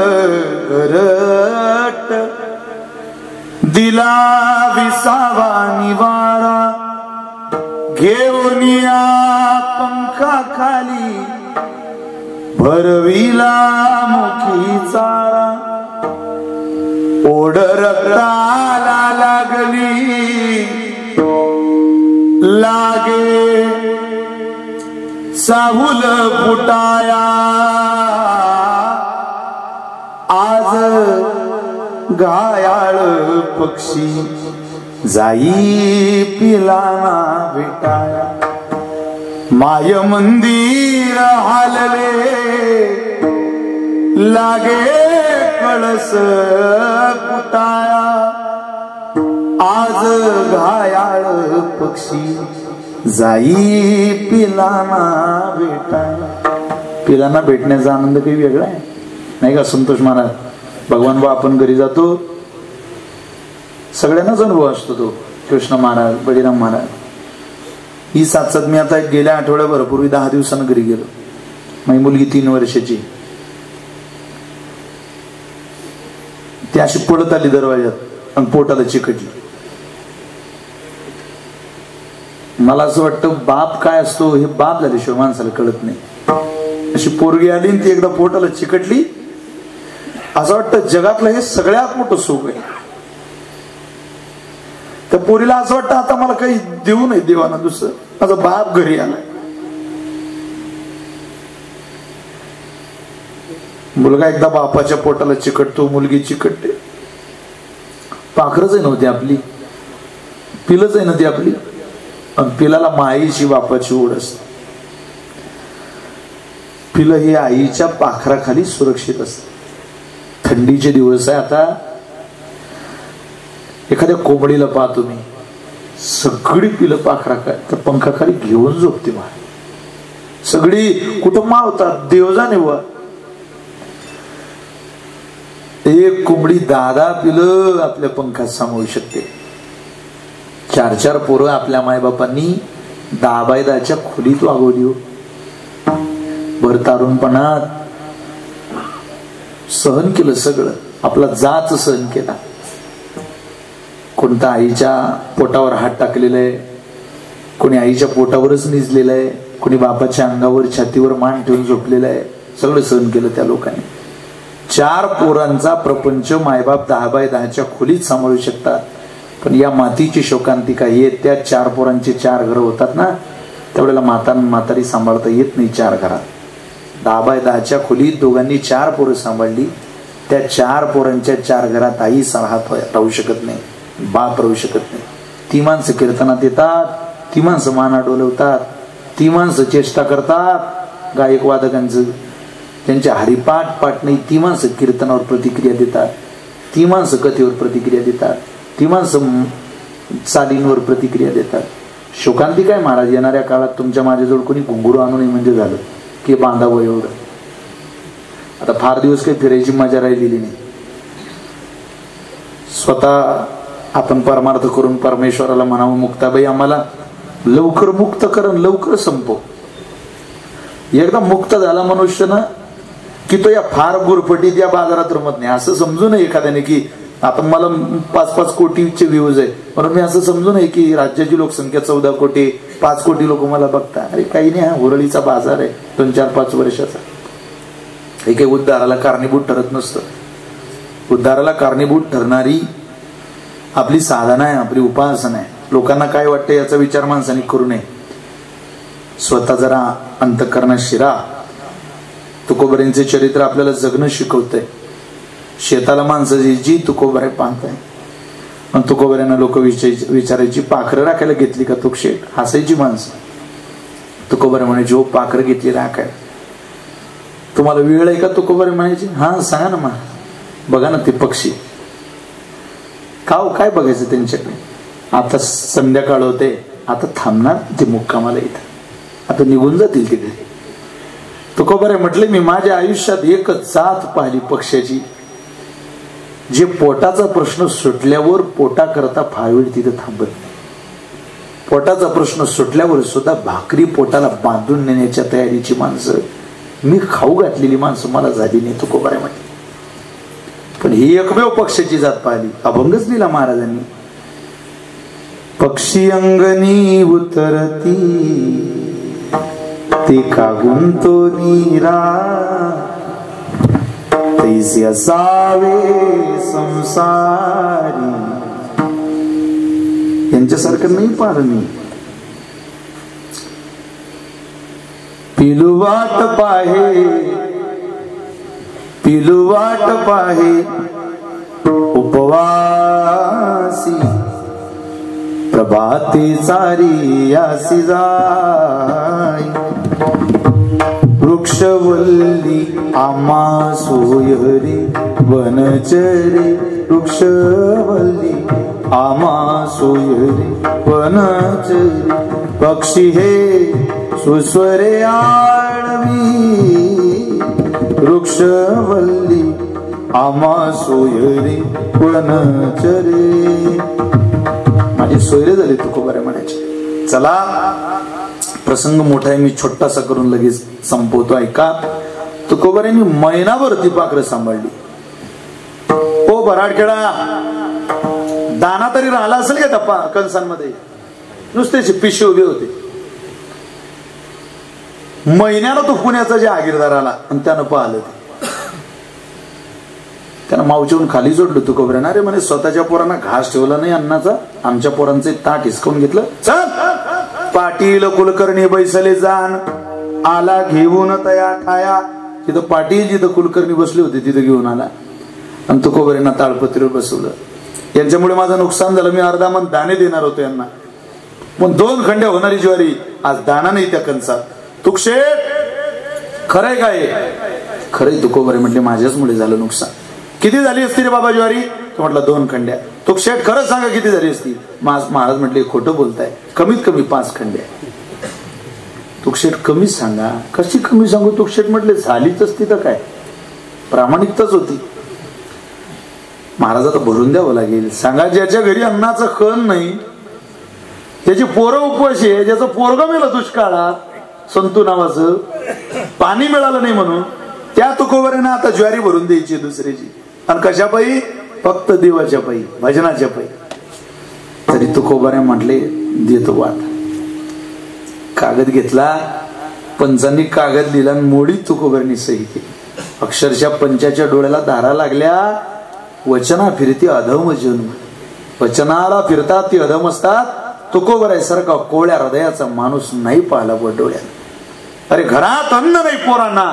घरट, दिला विसावा निवारा. घेऊन या पंखा खाली, भरविला मुखी चारा. ओढ रक्ताला लागली, लागे साहुल फुटाया. आज घायाळ पक्षी जाई पिलाना भेटाया. माय मंदिर हालले, लागे कळस कुटाया. आज घायाळ पक्षी जाई पिलाना भेटाया. पिलांना भेटण्याचा आनंद काही वेगळा आहे नाही का संतोष महाराज? भगवान बा आपण घरी जातो, सगळ्यांनाच अनुभव असतो तो. कृष्ण महाराज, बळीराम महाराज. ही साथ मी आता गेल्या आठवड्याभरापूर्वी 10 दिवसांनी घरी गेलो. माझी मुलगी 3 वर्षाची, ती अशी पडत आली दरवाज्यात आणि पोटाला चिकटली. मला असं वाटतं बाप काय असतो हे बाप झाल्याशिवाय माणसाला कळत नाही. अशी पोरगी आली आणि ती एकदा पोटाला चिकटली, असं वाटतं जगातलं हे सगळ्यात मोठं सुख आहे. त्या पोरीला असं वाटतं आता मला काही देऊ नये देवाना दुसरं, माझा बाप घरी आलाय. मुलगा एकदा बापाच्या पोटाला चिकटतो, मुलगी चिकटते. पाखरच आहे नव्हती आपली, पिलच आहे ना ती आपली. पण पिलाला माईची बापाची ओढ असते. पिलं ही आईच्या पाखराखाली सुरक्षित असते. थंडीचे दिवस आहे आता, एखाद्या कोंबडीला पाहतो मी, सगळी पिलं पाखराखाली पंखाखाली घेऊन झोपते. सगळी कुठं मावतात देव जाणे व. एक कोंबडी 10 पिलं आपल्या पंखात सामावू शकते. 4 पोरं आपल्या मायबापांनी 10x10च्या खोलीत वागवली हो. भर तारुणपणात सहन केलं सगळं, आपला जाच सहन केला. कोणता आईच्या पोटावर हात टाकलेला आहे, कोणी आईच्या पोटावरच निजलेलं आहे, कोणी बापाच्या अंगावर छातीवर मान ठेवून झोपलेलं आहे. सगळं सहन केलं त्या लोकांनी. 4 पोरांचा प्रपंच मायबाप 10x10च्या खोलीत सांभाळू शकतात. पण या मातीची शोकांतिका येत, त्या 4 पोरांचे 4 घरं होतात ना, त्यावेळेला म्हातारी सांभाळता येत नाही 4 घरात. 10x10च्या खोलीत दोघांनी 4 पोरं सांभाळली. त्या 4 पोरांच्या 4 घरात आई राहू शकत नाही, बाप राहू शकत नाही. ती माणसं कीर्तनात येतात, ती माणसं माना डोलवतात, ती माणसं चेष्टा करतात, गायक वादकांचं, त्यांच्या हरिपाठ पाठ नाही, ती माणसं कीर्तनावर प्रतिक्रिया देतात, ती माणसं कथेवर प्रतिक्रिया देतात, ती माणसं चालींवर प्रतिक्रिया देतात. शोकांती काय महाराज, येणाऱ्या काळात तुमच्या माझ्याजवळ कोणी घुंगरू आणू नये म्हणजे झालं की बांधावं एवढं. आता फार दिवस काही फिरायची मजा राहिलेली नाही. स्वतः आपण परमार्थ करून परमेश्वराला म्हणावं, मुक्ताबाई आम्हाला लवकर मुक्त कर, लवकर संपव. एकदा मुक्त झाला मनुष्य ना की तो या फार गुरफटीत या बाजारात रमत नाही. असं समजू नये एखाद्याने की आता मला 5-5 कोटीचे व्ह्यूज आहे म्हणून मी असं समजू नये की राज्याची लोकसंख्या 14 कोटी, 5 कोटी लोक मला बघतात. अरे काही नाही, हा उरळीचा बाजार आहे 2-4-5 वर्षाचा. हे काही उद्धाराला कारणीभूत ठरत नसतं. उद्धाराला कारणीभूत ठरणारी आपली साधना आहे, आपली उपासना आहे. लोकांना काय वाटतं याचा विचार माणसाने करू नये. स्वतः जरा अंतःकरणात शिरा. तुकोबऱ्यांचे चरित्र आपल्याला जगणं शिकवतंय. शेताला माणसं जी तुकोबरे पाहताय, पण तुकोबऱ्यांना लोक विचारायची पाखरं राखायला घेतली का तुकशेट, हसायची माणसं. तुकोबरे म्हणायची हो पाखरं घेतली राखाय. तुम्हाला वेळ आहे का तुकोबरे म्हणायची, हा सांगा ना मा. बघा ना ते पक्षी, काय बघायचं त्यांच्याकडे. आता संध्याकाळ होते, आता थांबणार ते मुक्कामाला इथं, आता निघून जातील तिकडे. तुकोबरे म्हटले मी माझ्या आयुष्यात एकच जात पाहिली पक्ष्याची, जे पोटाचा प्रश्न सुटल्यावर पोटा करता फारवेळ तिथे थांबत. पोटाचा प्रश्न सुटल्यावर सुद्धा भाकरी पोटाला बांधून नेण्याच्या तयारीची माणसं, मी खाऊ घातलेली माणसं मला झाली नाही. तुकोबरे म्हटले पण ही एकमेव पक्षाची जात पाहिली. अभंगच दिला महाराजांनी. पक्षी अंगणी उतरती ते कागून तो नीरा, तैसे असावे संसारी. यांच्यासारखं नाही पाहिलं मी. पिलू वाट पाहे, पिलू वाट पाहे उपवासी, प्रभाते चारी आसी जाई. वृक्षवल्ली आम्हा सोयरे वनचरे, वृक्षवल्ली आम्हा सोयरे वनचरे. पक्षी हे सुस्वरे आळवी, वृक्षवल्ली आम्हा सोयरे वनचरे. माझी सोयरे झाली तुकोबरे म्हणायचे. चला प्रसंग मोठा आहे, मी छोटासा करून लगेच संपवतो ऐका. तुकोबऱ्यांनी महिनाभर ती पाखरं सांभाळली. ओ बराडखेडा, दाना तरी राहिला असेल का टप्पा कंसांमध्ये, नुसते पिशे उभे होते. महिन्याला तो पुण्याचा जहागीरदार आला आणि त्यानं पाहिलं. त्यानं मावचेहून खाली जोडलं तुकोबऱ्यांना. अरे म्हणे स्वतःच्या पोरांना घास ठेवला नाही अन्नाचा, आमच्या पोरांचे ताट हिसकावून घेतलं. चल पाटील कुलकर्णी बैसले जाण, आला घेऊन तया ठाया. तिथं पाटील जिथं कुलकर्णी बसले होते तिथं घेऊन आला आणि तुकोबऱ्यांना ताळपत्रीवर बसवलं. यांच्यामुळे माझं नुकसान झालं, मी अर्धा मन दाणे देणार होतो यांना, पण 2 खंड्या होणारी ज्वारी आज दाना नाही त्या कंसात. तुकशेठ खरंय काय? खरंय तुकोबरे म्हटले माझ्याच मुळे झालं नुकसान. किती झाली असती रे बाबा ज्वारी? तो म्हटलं 2 खंड्या. तुकशेठ खरंच सांगा किती झाली असती? महाराज म्हटले खोटं बोलताय, कमीत कमी 5 खंड्या. तुकशेठ कमीच सांगा. कशी कमी सांगू? तुकशेठ म्हटले झालीच असती तर काय, प्रामाणिकताच होती. महाराज आता भरून द्यावं लागेल. सांगा ज्याच्या घरी अन्नाचं कण नाही, त्याची पोरं उपवाशी आहे, ज्याचं पोरगं मेलं दुष्काळात, संतू नावाचं, पाणी मिळालं नाही म्हणून, त्या तुकोबऱ्यांना आता ज्वारी भरून द्यायची दुसऱ्याची. आणि कशा पायी? फक्त देवाच्या पायी, भजनाच्या पायी. तरी तुकोबऱ्या म्हटले देतो वाट. कागद घेतला, पंचांनी कागद लिहिला आणि मोडीत तुकोबऱ्यांनी सही केली. अक्षरशः पंचाच्या डोळ्याला धारा लागल्या. वचना फिरती अधम जन्म, वचनाला फिरतात ती अधम असतात. तुकोबऱ्यासारखा कोवळ्या हृदयाचा माणूस नाही पाहिला व डोळ्यात. अरे घरात अन्न नाही पोरांना,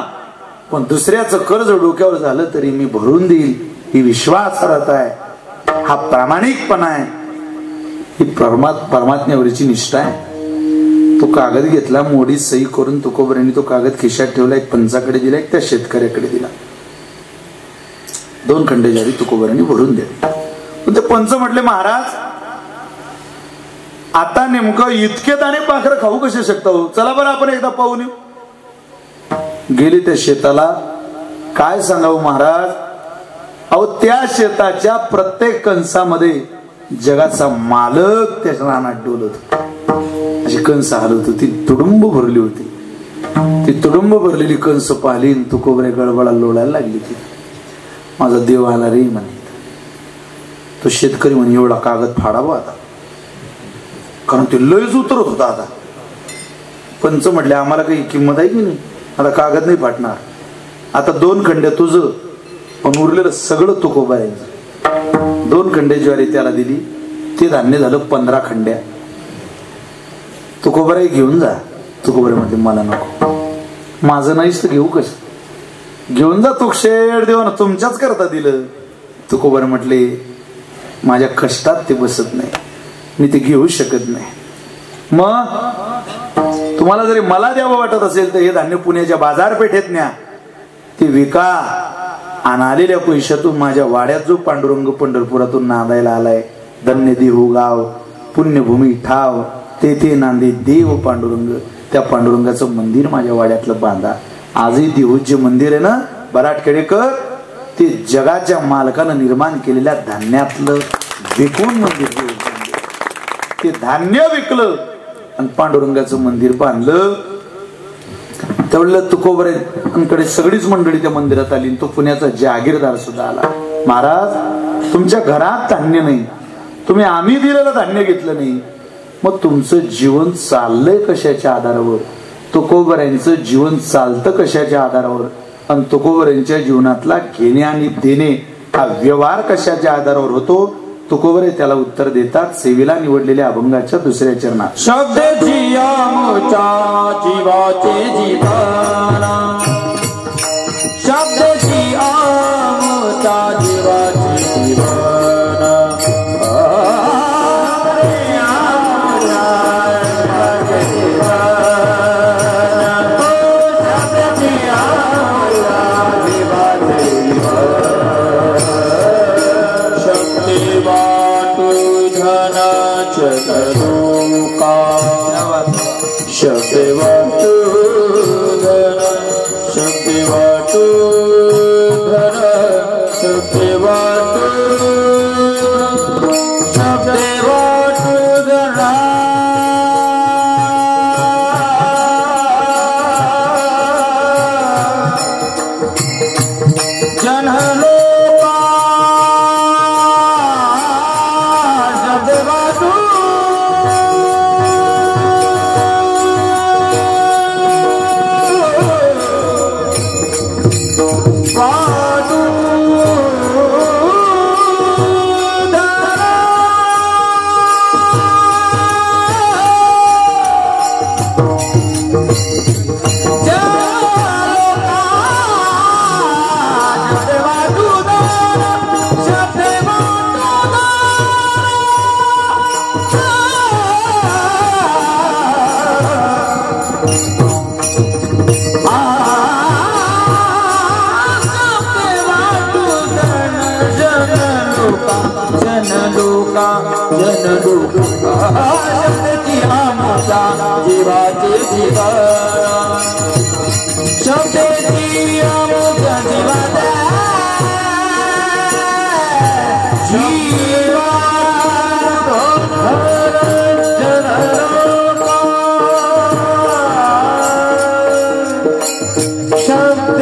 पण दुसऱ्याचं कर्ज डोक्यावर झालं तरी मी भरून देईल, ही विश्वासार्हता आहे, हा प्रामाणिकपणा आहे, ही परमात्म्यावरची निष्ठा आहे. तो कागद घेतला, मोडी सही करून तुकोबऱ्यांनी तो कागद खिशात ठेवला, एक पंचाकडे दिला, एक त्या शेतकऱ्याकडे दिला. 2 खंडे ज्वारी तुकोबऱ्यांनी भरून दिले. पण ते पंच म्हटले, महाराज आता नेमकं इतके दाणे पाखरं खाऊ कसे शकता हो, चला बरं आपण एकदा पाहून येऊ. गेले त्या शेताला. काय सांगावं महाराज, अहो त्या शेताच्या प्रत्येक कंसामध्ये जगाचा मालक त्या रानात डोलत, अशी कंस हलत होती, तुडुंब भरली होती. ती तुडुंब भरलेली कंस पाहिली, तुकोबरे गळबळा लोळायला लागली. ती माझा देव आला रे म्हणे. तो शेतकरी म्हणे, एवढा कागद फाडावा आता, कारण ते लयच उतरत होता. आता पंच म्हटले, आम्हाला काही किंमत आहे की नाही, आता कागद नाही फाटणार. आता 2 खंडे तुझं, पण उरलेलं सगळं तुकोबऱ्यांचं. 2 खंडे ज्वारी त्याला दिली, ते धान्य झालं 15 खंड्या. तुकोबरे घेऊन जा. तुकोबरे म्हणते, मला नको, माझं नाहीच तर घेऊ कसं, घेऊन जा तू, शेड देवा ना, तुमच्याच करता दिलं. तुकोबरे म्हटले, माझ्या कष्टात ते बसत नाही, मी ते घेऊ शकत नाही. मग तुम्हाला जरी मला द्यावं वाटत असेल तर हे धान्य पुण्याच्या बाजारपेठेत न्या, ते विका, आणि आलेल्या पैशातून माझ्या वाड्यात जो पांडुरंग पंढरपुरातून नांदायला आलाय, धन्य देहू गाव पुण्यभूमी ठाव, तेथे नांदे देव पांडुरंग, त्या पांडुरंगाचं मंदिर माझ्या वाड्यातलं बांधा. आजही देहू जे मंदिर आहे ना बराटखेडेकर, ते जगाच्या मालकानं निर्माण केलेल्या धान्यातलं विकून मंदिर, ते धान्य विकलं आणि पांडुरंगाचं मंदिर बांधलं. तेवढं तुकोबऱ्यांकडे सगळीच मंडळी त्या मंदिरात आली. तो पुण्याचा जहागीरदार सुद्धा आला. महाराज तुमच्या घरात धान्य नाही, तुम्ही आम्ही दिलेलं धान्य घेतलं नाही, मग तुमचं जीवन चाललंय कशाच्या आधारावर, तुकोबऱ्यांचं जीवन चालतं कशाच्या आधारावर, आणि तुकोबऱ्यांच्या जीवनातला घेणे आणि देणे हा व्यवहार कशाच्या आधारावर होतो. तुकोबरे त्याला उत्तर देतात सेवेला निवडलेल्या अभंगाच्या 2ऱ्या चरणात. शब्द जियामुचा जीवाचे जीवना, शब्द जियामुचा जीवाचे जीवना, शब्द वाटू धन, शब्द वाटू धन, शब्द वाटू, शब्द वाटू धन, जनलोका शब्द वाटू, जीवाचे जीवा, शब्द जियामुचा जीवाचा जीवा, शब्द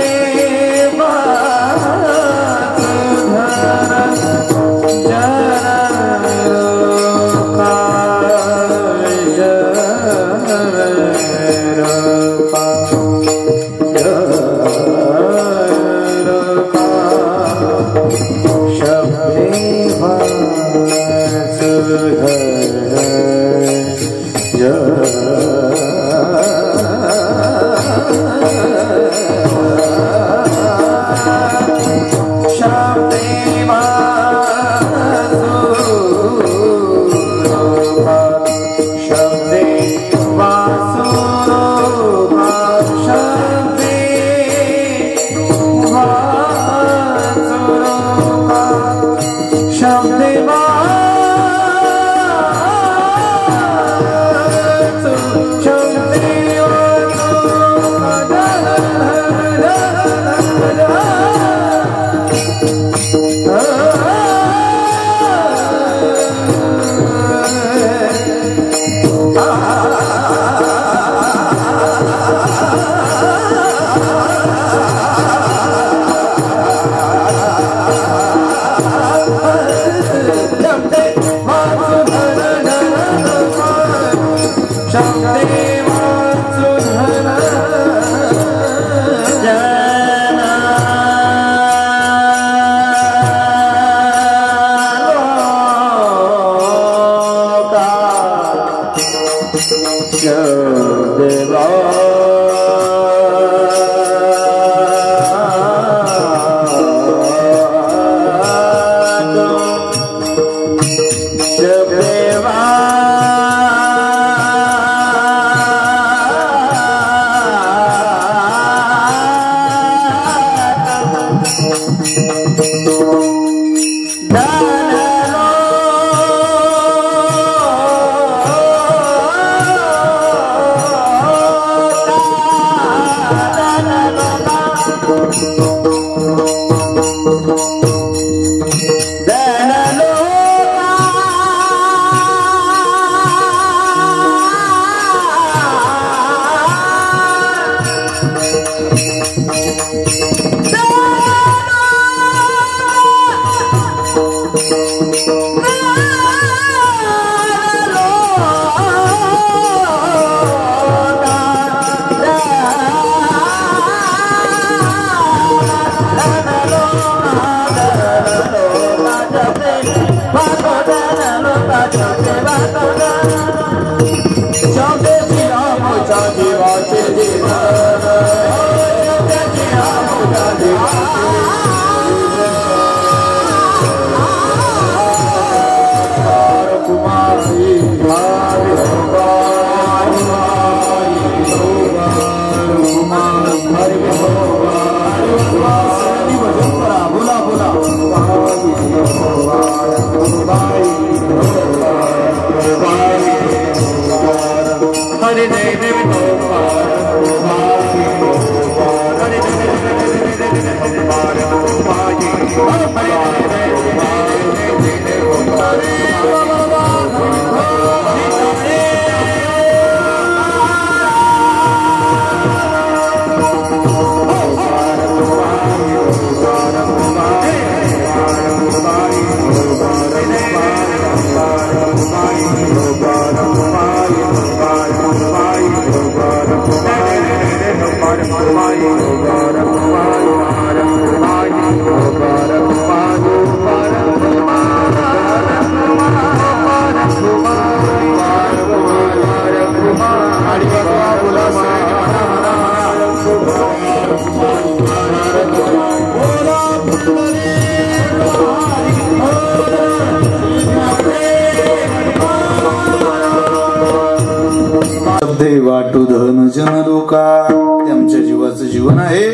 वाटू धन जन लोका, ते आमच्या जीवाचं जीवन आहे.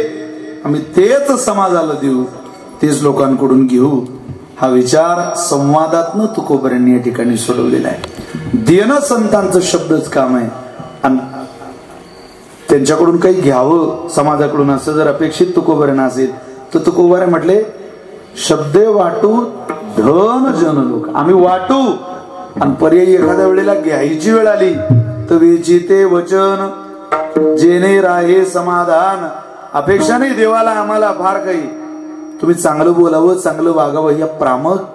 आम्ही तेच समाजाला देऊ, तेच लोकांकडून घेऊ. हा विचार संवादातनं तुकोबऱ्यांनी या ठिकाणी सोडवलेला आहे. देणं संतांचं शब्दच काम आहे. त्यांच्याकडून काही घ्यावं समाजाकडून असं जर अपेक्षित तुकोबऱ्यांना असेल तर तुकोबरे म्हटले शब्दे वाटू धन जन लोक. आम्ही वाटू आणि पर्यायी एखाद्या वेळेला घ्यायची वेळ आली तर विचिते वचन जेणे राहे समाधान. अपेक्षा नाही देवाला आम्हाला फार काही, तुम्ही चांगलं बोलावं चांगलं वागावं या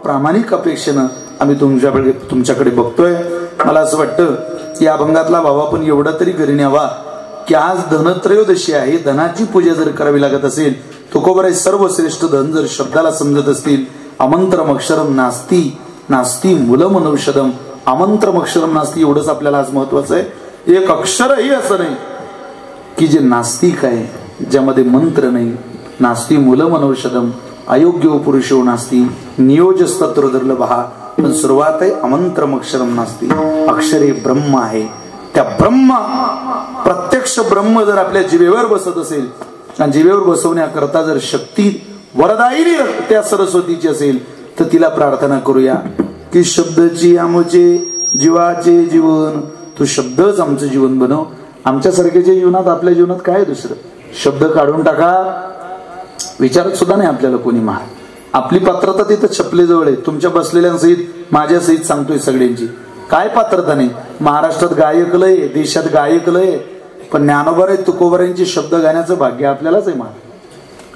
प्रामाणिक अपेक्षेनं आम्ही तुमच्याकडे बघतोय. मला असं वाटतं की या अभंगातला भावा पण एवढा तरी घरी न्यावा की आज धनत्रयोदशी आहे. धनाची पूजा जर करावी लागत असेल, तुकोबराय सर्वश्रेष्ठ धन जर शब्दाला समजत असतील, अमंत्रम अक्षरम नास्ती नास्ती मूलम नौषधम. आमंत्रम अक्षरम नास्ती एवढंच आपल्याला आज महत्वाचं आहे. एक अक्षरही असं नाही की जे नास्तिक आहे, ज्यामध्ये मंत्र नाही. नास्ती मूलम नौषधम अयोग्य पुरुषो नास्ती नियोजस्तत्र दुर्लभा. पण सुरुवात आहे अमंत्रम अक्षरम नास्ती. अक्षरे ब्रह्म आहे. त्या ब्रह्म प्रत्यक्ष ब्रह्म जर आपल्या जिभेवर बसत असेल आणि जिभेवर बसवण्याकरता जर शक्ती वरदायिनी त्या सरस्वतीची असेल तर तिला प्रार्थना करूया की शब्दची आमचे जीवाचे जीवन, तू शब्दच आमचं जीवन बनव. आमच्यासारख्याच्या जीवनात आपल्या जीवनात काय दुसरं. शब्द काढून टाका, विचारत सुद्धा नाही आपल्याला कोणी महार. आपली पात्रता तिथं छपले जवळ आहे. तुमच्या बसलेल्यांसहित माझ्या सहित सांगतोय सगळ्यांची काय पात्रता नाही. महाराष्ट्रात गायक लय, देशात गायक लय, पण ज्ञानोबा तुकोबरायांचे शब्द गाण्याचं भाग्य आपल्यालाच आहे. महार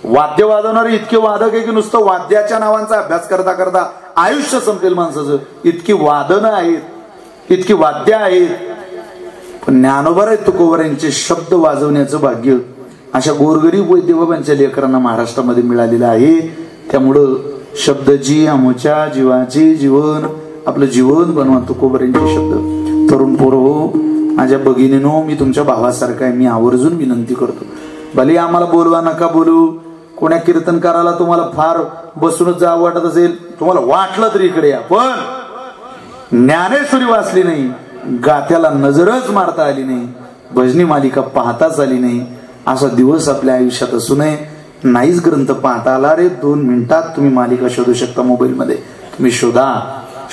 वाद्य वाजवणारे इतके वादक आहे की नुसतं वाद्याच्या नावांचा अभ्यास करता करता आयुष्य संपेल माणसाचं. इतकी वादनं आहेत, इतकी वाद्य आहेत, पण ज्ञानोबा तुकोबरायांचे शब्द वाजवण्याचं भाग्य अशा गोरगरीब वैद्यबाबांच्या लेकरांना महाराष्ट्रामध्ये मिळालेलं आहे. त्यामुळं शब्दजी आमच्या जीवाचे जीवन, आपलं जीवन बनवा तुकोबरायांचे शब्द. तरुण पोरो, माझ्या भगिनीनो, मी तुमच्या भावासारखा आहे. मी आवर्जून विनंती करतो, भले आम्हाला बोलवा नका बोलू. कोण्या कीर्तनकाराला तुम्हाला फार बसूनच जावं वाटत असेल, तुम्हाला वाटलं तरी इकडे या. पण ज्ञानेश्वरी वाचली नाही, गाथ्याला नजरच मारता आली नाही, भजनी मालिका पाहताच आली नाही, असा दिवस आपल्या आयुष्यात असू नये. नाहीच ग्रंथ पाहता आला रे, 2 मिनिटात तुम्ही मालिका शोधू शकता मोबाईलमध्ये. तुम्ही शोधा.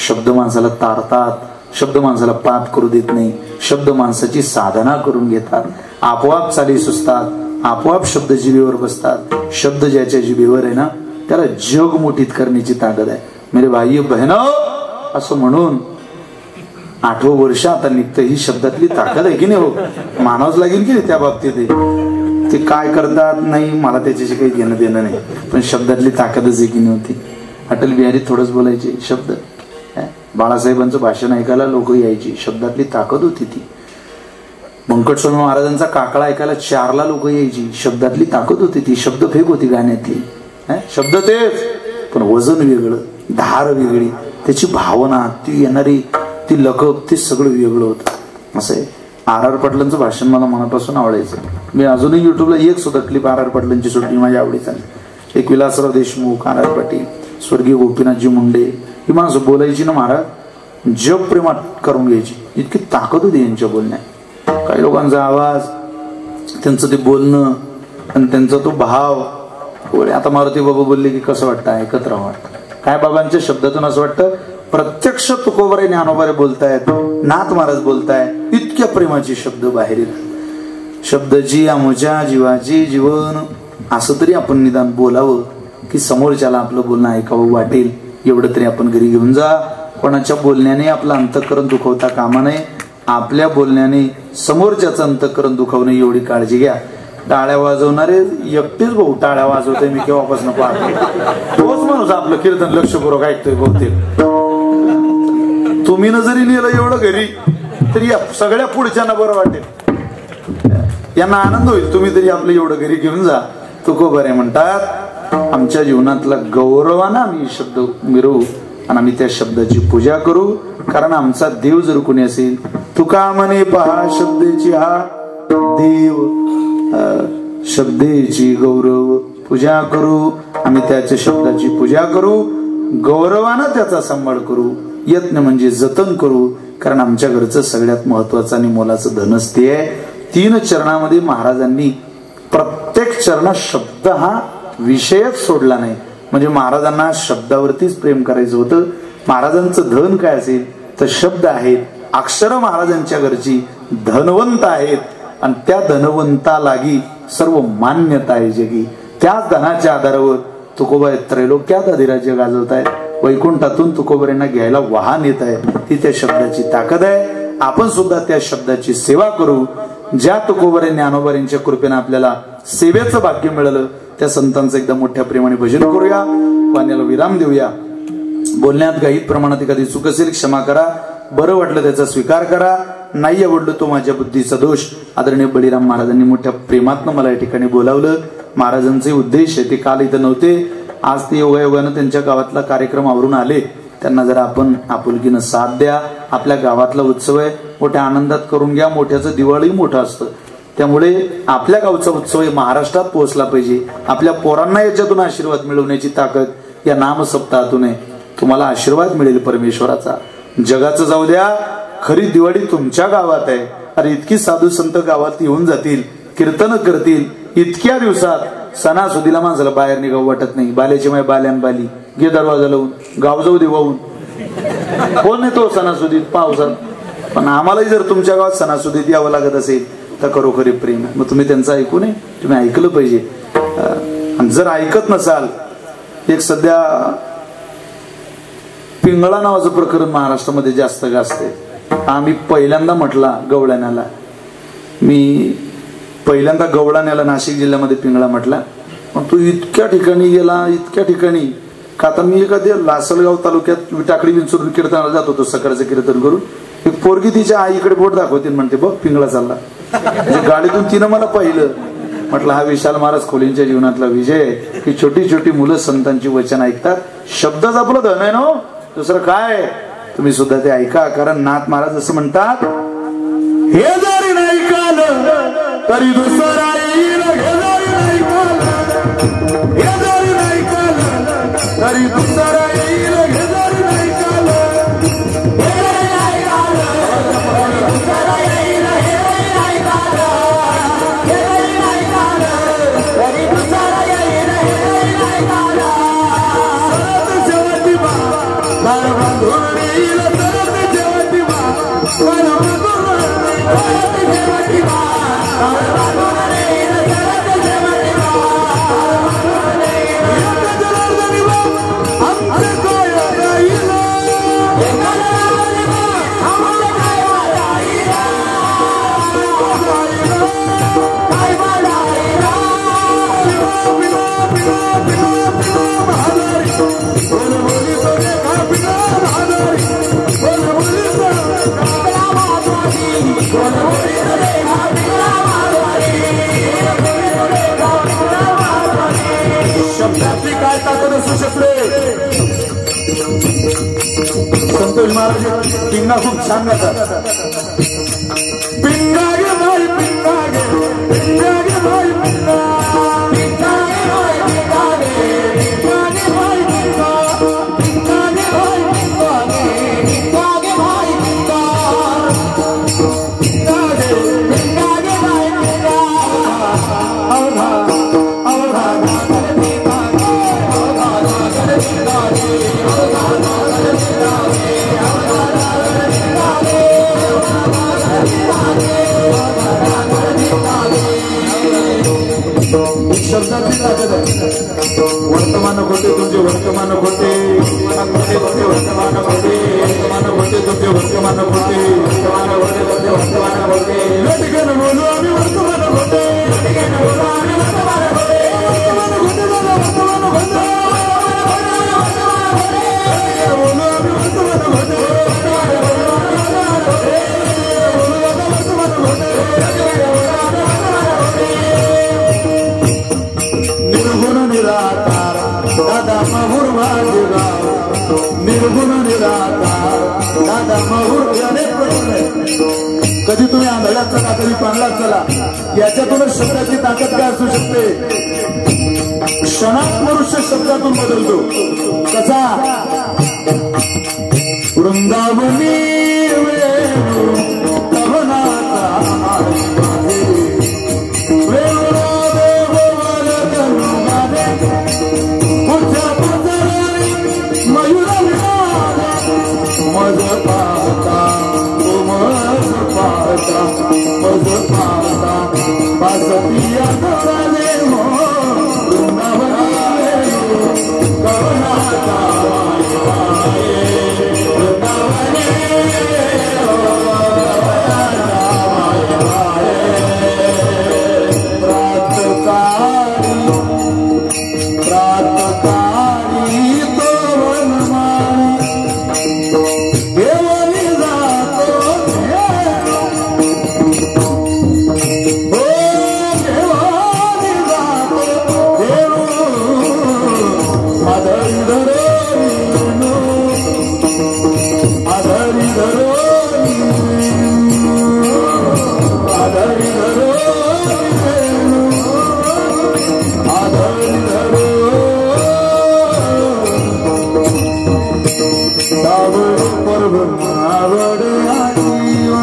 शब्द माणसाला तारतात, शब्द माणसाला पाठ करू देत नाही, शब्द माणसाची साधना करून घेतात. आपोआप चाली सुचतात, आपोआप शब्द जिभेवर बसतात. शब्द ज्याच्या जिभेवर आहे ना त्याला जग मोठीत करण्याची ताकद आहे. मेरे भाई बहनो, असं म्हणून 8वं वर्ष आता निघतं. ही शब्दातली ताकद आहे की नाही हो, मानावंच लागेल की नाही त्या बाबतीत. ते काय करतात नाही मला त्याच्याशी काही घेणं देणं नाही, पण शब्दातली ताकदच आहे की नव्हती. अटल बिहारी थोडंच बोलायचे शब्द बाळासाहेबांचं भाषण ऐकायला लोक यायची, शब्दातली ताकद होती ती. व्यंकट स्वामी महाराजांचा काकळा ऐकायला 4ला लोक यायची, शब्दातली ताकद होती ती. शब्द फेक होती गाण्यातली, शब्द तेच पण वजन वेगळं, धार वेगळी, त्याची भावना, ती येणारी ती लकब, ते सगळं वेगळं होतं. असं आहे. R.R. पाटलांचं भाषण मला मनापासून आवडायचं. मी अजूनही युट्यूबला एक सुद्धा क्लिप R.R. पाटलांची सुटली माझ्या आवडीचा. एक विलासराव देशमुख, R.R. पाटील, स्वर्गीय गोपीनाथजी मुंडे, ही माणसं बोलायची ना महाराज, जग प्रेमात करून घ्यायची, इतकी ताकद होती यांच्या बोलण्यात. काही लोकांचा आवाज, त्यांचं ते बोलणं आणि त्यांचा तो भाव. आता मारुती बाबा बोलले की कसं वाटतं, ऐकत राहावं वाटतं. काय बाबांच्या शब्दातून असं वाटतं प्रत्यक्ष तुकोबारे ज्ञानोबारे बोलतायत, नाथ महाराज बोलताय, इतक्या प्रेमाचे शब्द बाहेर येतात. शब्दाची आमच्या जीवाची जीवन, असं तरी आपण निदान बोलावं की समोरच्याला आपलं बोलणं ऐकावं वाटेल. एवढं तरी आपण घरी घेऊन जा. कोणाच्या बोलण्याने आपलं अंतःकरण दुखवता कामा नये. आपल्या बोलण्याने समोरच्याचं अंतःकरण दुखवू नये एवढी काळजी घ्या. टाळ्या वाजवणारे एकटेच भाऊ टाळ्या वाजवतोय मी केव्हापासून पाहतो. तोच माणूस आपलं कीर्तन लक्षपूर्वक ऐकतोय बहुतेक. तुम्ही न जरी नेलं एवढं घरी तरी सगळ्या पुढच्यांना बरं वाटेल, यांना आनंद होईल. तुम्ही तरी आपलं एवढं घरी घेऊन जा. तुकोबारे म्हणतात आमच्या जीवनातला गौरवानं आम्ही शब्द मिरवू आणि आम्ही त्या शब्दाची पूजा करू, कारण आमचा देव जर कोणी असेल, तुका म्हणे पहा शब्देची हा देव, शब्देची गौरव पूजा करू, आम्ही त्याच्या शब्दाची पूजा करू, गौरवानं त्याचा सांभाळ करू, यत्न म्हणजे जतन करू, कारण आमच्या घरचं सगळ्यात महत्वाचं आणि मोलाचं धनच ते आहे. 3 चरणामध्ये महाराजांनी प्रत्येक चरणात शब्द हा विषयच सोडला नाही. म्हणजे महाराजांना शब्दावरतीच प्रेम करायचं होतं. महाराजांचं धन काय असेल तर शब्द आहेत. अक्षर महाराजांच्या घरची धनवंत आहेत आणि त्या धनवंतालागी सर्व मान्यता आहे जगी. त्याच धनाच्या आधारावर तुकोबा त्रैलोक्यात अधिराज्य गाजवत आहेत. वैकुंठातून तुकोबाऱ्यांना घ्यायला वाहन येत आहे. ती त्या शब्दाची ताकद आहे. आपण सुद्धा त्या शब्दाची सेवा करू. ज्या तुकोबारे ज्ञानोबाऱ्यांच्या कृपेने आपल्याला सेवेचं भाग्य मिळालं त्या संतांचं एकदा मोठ्या प्रेमाने भजन करूया. वाण्याला विराम देऊया. बोलण्यात काही प्रमाणात एखादी चूक असेल क्षमा करा. बरं वाटलं त्याचा स्वीकार करा. नाही आवडलं तो माझ्या बुद्धीचा दोष. आदरणीय बळीराम महाराजांनी मोठ्या प्रेमातनं मला या ठिकाणी बोलावलं. महाराजांचे उद्देश आहे ते काल इथं नव्हते. आज ते योगायोगानं त्यांच्या गावातला कार्यक्रम आवरून आले. त्यांना जरा आपण आपुलकीनं साथ द्या. आपल्या गावातला उत्सव आहे, मोठ्या आनंदात करून घ्या. मोठ्याचं दिवाळी मोठं असतं, त्यामुळे आपल्या गावचा उत्सव हे महाराष्ट्रात पोहोचला पाहिजे. आपल्या पोरांना याच्यातून आशीर्वाद मिळवण्याची ताकद या नाम सप्ताहातून आहे. तुम्हाला आशीर्वाद मिळेल परमेश्वराचा. जगाचं जाऊ द्या, खरी दिवाळी तुमच्या गावात आहे. अरे इतकी साधू संत गावात येऊन जातील, कीर्तन करतील. इतक्या दिवसात सणासुदीला माणसाला बाहेर निघावं वाटत नाही. बाल्याची माय बाल्यान बाली, घे दरवाजा लावून, गाव जाऊ दे वाहून. कोण येतो सणासुदीत पावसात? पण आम्हालाही जर तुमच्या गावात सणासुदीत यावं लागत असेल तर खरोखरी प्रेम आहे. मग तुम्ही त्यांचं ऐकू नये, तुम्ही ऐकलं पाहिजे. आणि जर ऐकत नसाल, एक सध्या पिंगळा नावाचं प्रकरण महाराष्ट्रामध्ये जास्त गाजते. आम्ही पहिल्यांदा म्हटला गवळण्याला, मी पहिल्यांदा गवळण्याला नाशिक जिल्ह्यामध्ये पिंगळा म्हटला. पण तो इतक्या ठिकाणी गेला, इतक्या ठिकाणी का. आता मी एखाद्या लासलगाव तालुक्यात टाकळी विंचूरून कीर्तनाला जात होतो सकाळचं कीर्तन करून. एक पोरगी तिच्या आईकडे बोट दाखवते, म्हणते बघ पिंगळा चालला. गाडीतून तिनं मला पाहिलं. म्हटलं हा विशाल महाराज खोलींच्या जीवनातला विजय की छोटी छोटी मुलं संतांची वचन ऐकतात. शब्दच आपलं धन आहे ना, दुसरं काय. तुम्ही सुद्धा ते ऐका, कारण नाथ महाराज असं म्हणतात, हे जरी नाही कालं तरी दुसरा येईल, हे जरी नाही कालं, हे जरी नाही कालं तरी दुसरा येईल, हे जरी नाही कालं, हे जरी नाही कालं दुसरा येईल, हे जरी नाही कालं, हे जरी नाही कालं तरी दुसरा येईल, हे जरी नाही कालं. सरत शेवटी बा बाळ बांधून येईल, सरत शेवटी बा बाळ बांधून येईल, सरत शेवटी बा बाळ बांधून येईल, सरत शेवटी बा बाळ बांधून येईल. आमचे कोय संतोष महाराज पिंगा खूप छान गातात. पिंगा गे भाई पिंगा गे, पिंगा गे भाई पिंगा, पिंगा गे भाई पिंगा गे, पिंगा गे भाई पिंगा, पिंगा गे भाई पिंगा गे, पिंगा गे भाई पिंगा, पिंगा गे, पिंगा गे भाई पिंगा. अवधा अवधा पिंगा गे, अवधा पिंगा गे, अवधा पिंगा गे, शब्दाची ताकद आहे. वर्तमान खोटे तुमचे वर्तमान खोटे, खोटे खोटे वर्तमान खोटे, वर्तमान खोटे तुमचे वर्तमान खोटे, वर्तमान खोटे तुमचे वर्तमान खोटे. या ठिकाणी बोलू आम्ही वर्तमान खोटे, या ठिकाणी बोलू आम्ही वर्तमान खोटे, वर्तमान खोटे झालं वर्तमान खोटे, बोलू आम्ही वर्तमान खोटे, निर्गुण निराकार दादा महुर भाग्यगाव, निर्गुण निराकार दादा महुर. अनेक प्रश्न आहेत. कधी तुम्ही आंधळ्यात चला, कधी पांगलात चला. याच्यातूनच शब्दाची ताकद काय असू शकते. क्षणात मनुष्य शब्दातून बदलतो. कसा वृंदावनी मज पाहता मज पाहता मज पाहता बासपिया कराले हो वृंदावनी करुणाचा वृंदावनी प्रातकाली प्रातकाली तो वनमाली देवानी जातो हो देवानी जातो देव आधारी धरो आधारी धरो आधारी धरो आधारी धरो आवड परब्रह्म आवडया जीवा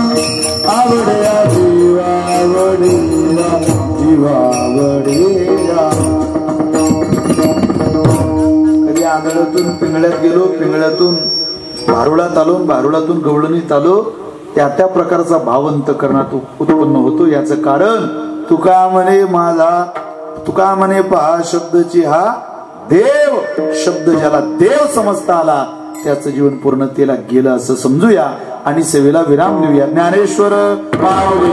आवडया जीवा आवडया जीवा आवडया. कधी आंधळ्यातून पिंगळ्यात गेलो, पिंगळ्यातून भारुडात आलो, भारुडातून गवळणीत आलो. त्या त्या प्रकारचा भाव अंतःकरणात उत्पन्न होतो. याचं कारण तुका म्हणे माझा, तुका म्हणे पहा शब्दची हा देव. शब्द ज्याला देव समजता आला त्याचं जीवन पूर्णतेला गेलं असं समजूया आणि सेवेला विराम देऊया. ज्ञानेश्वर पावले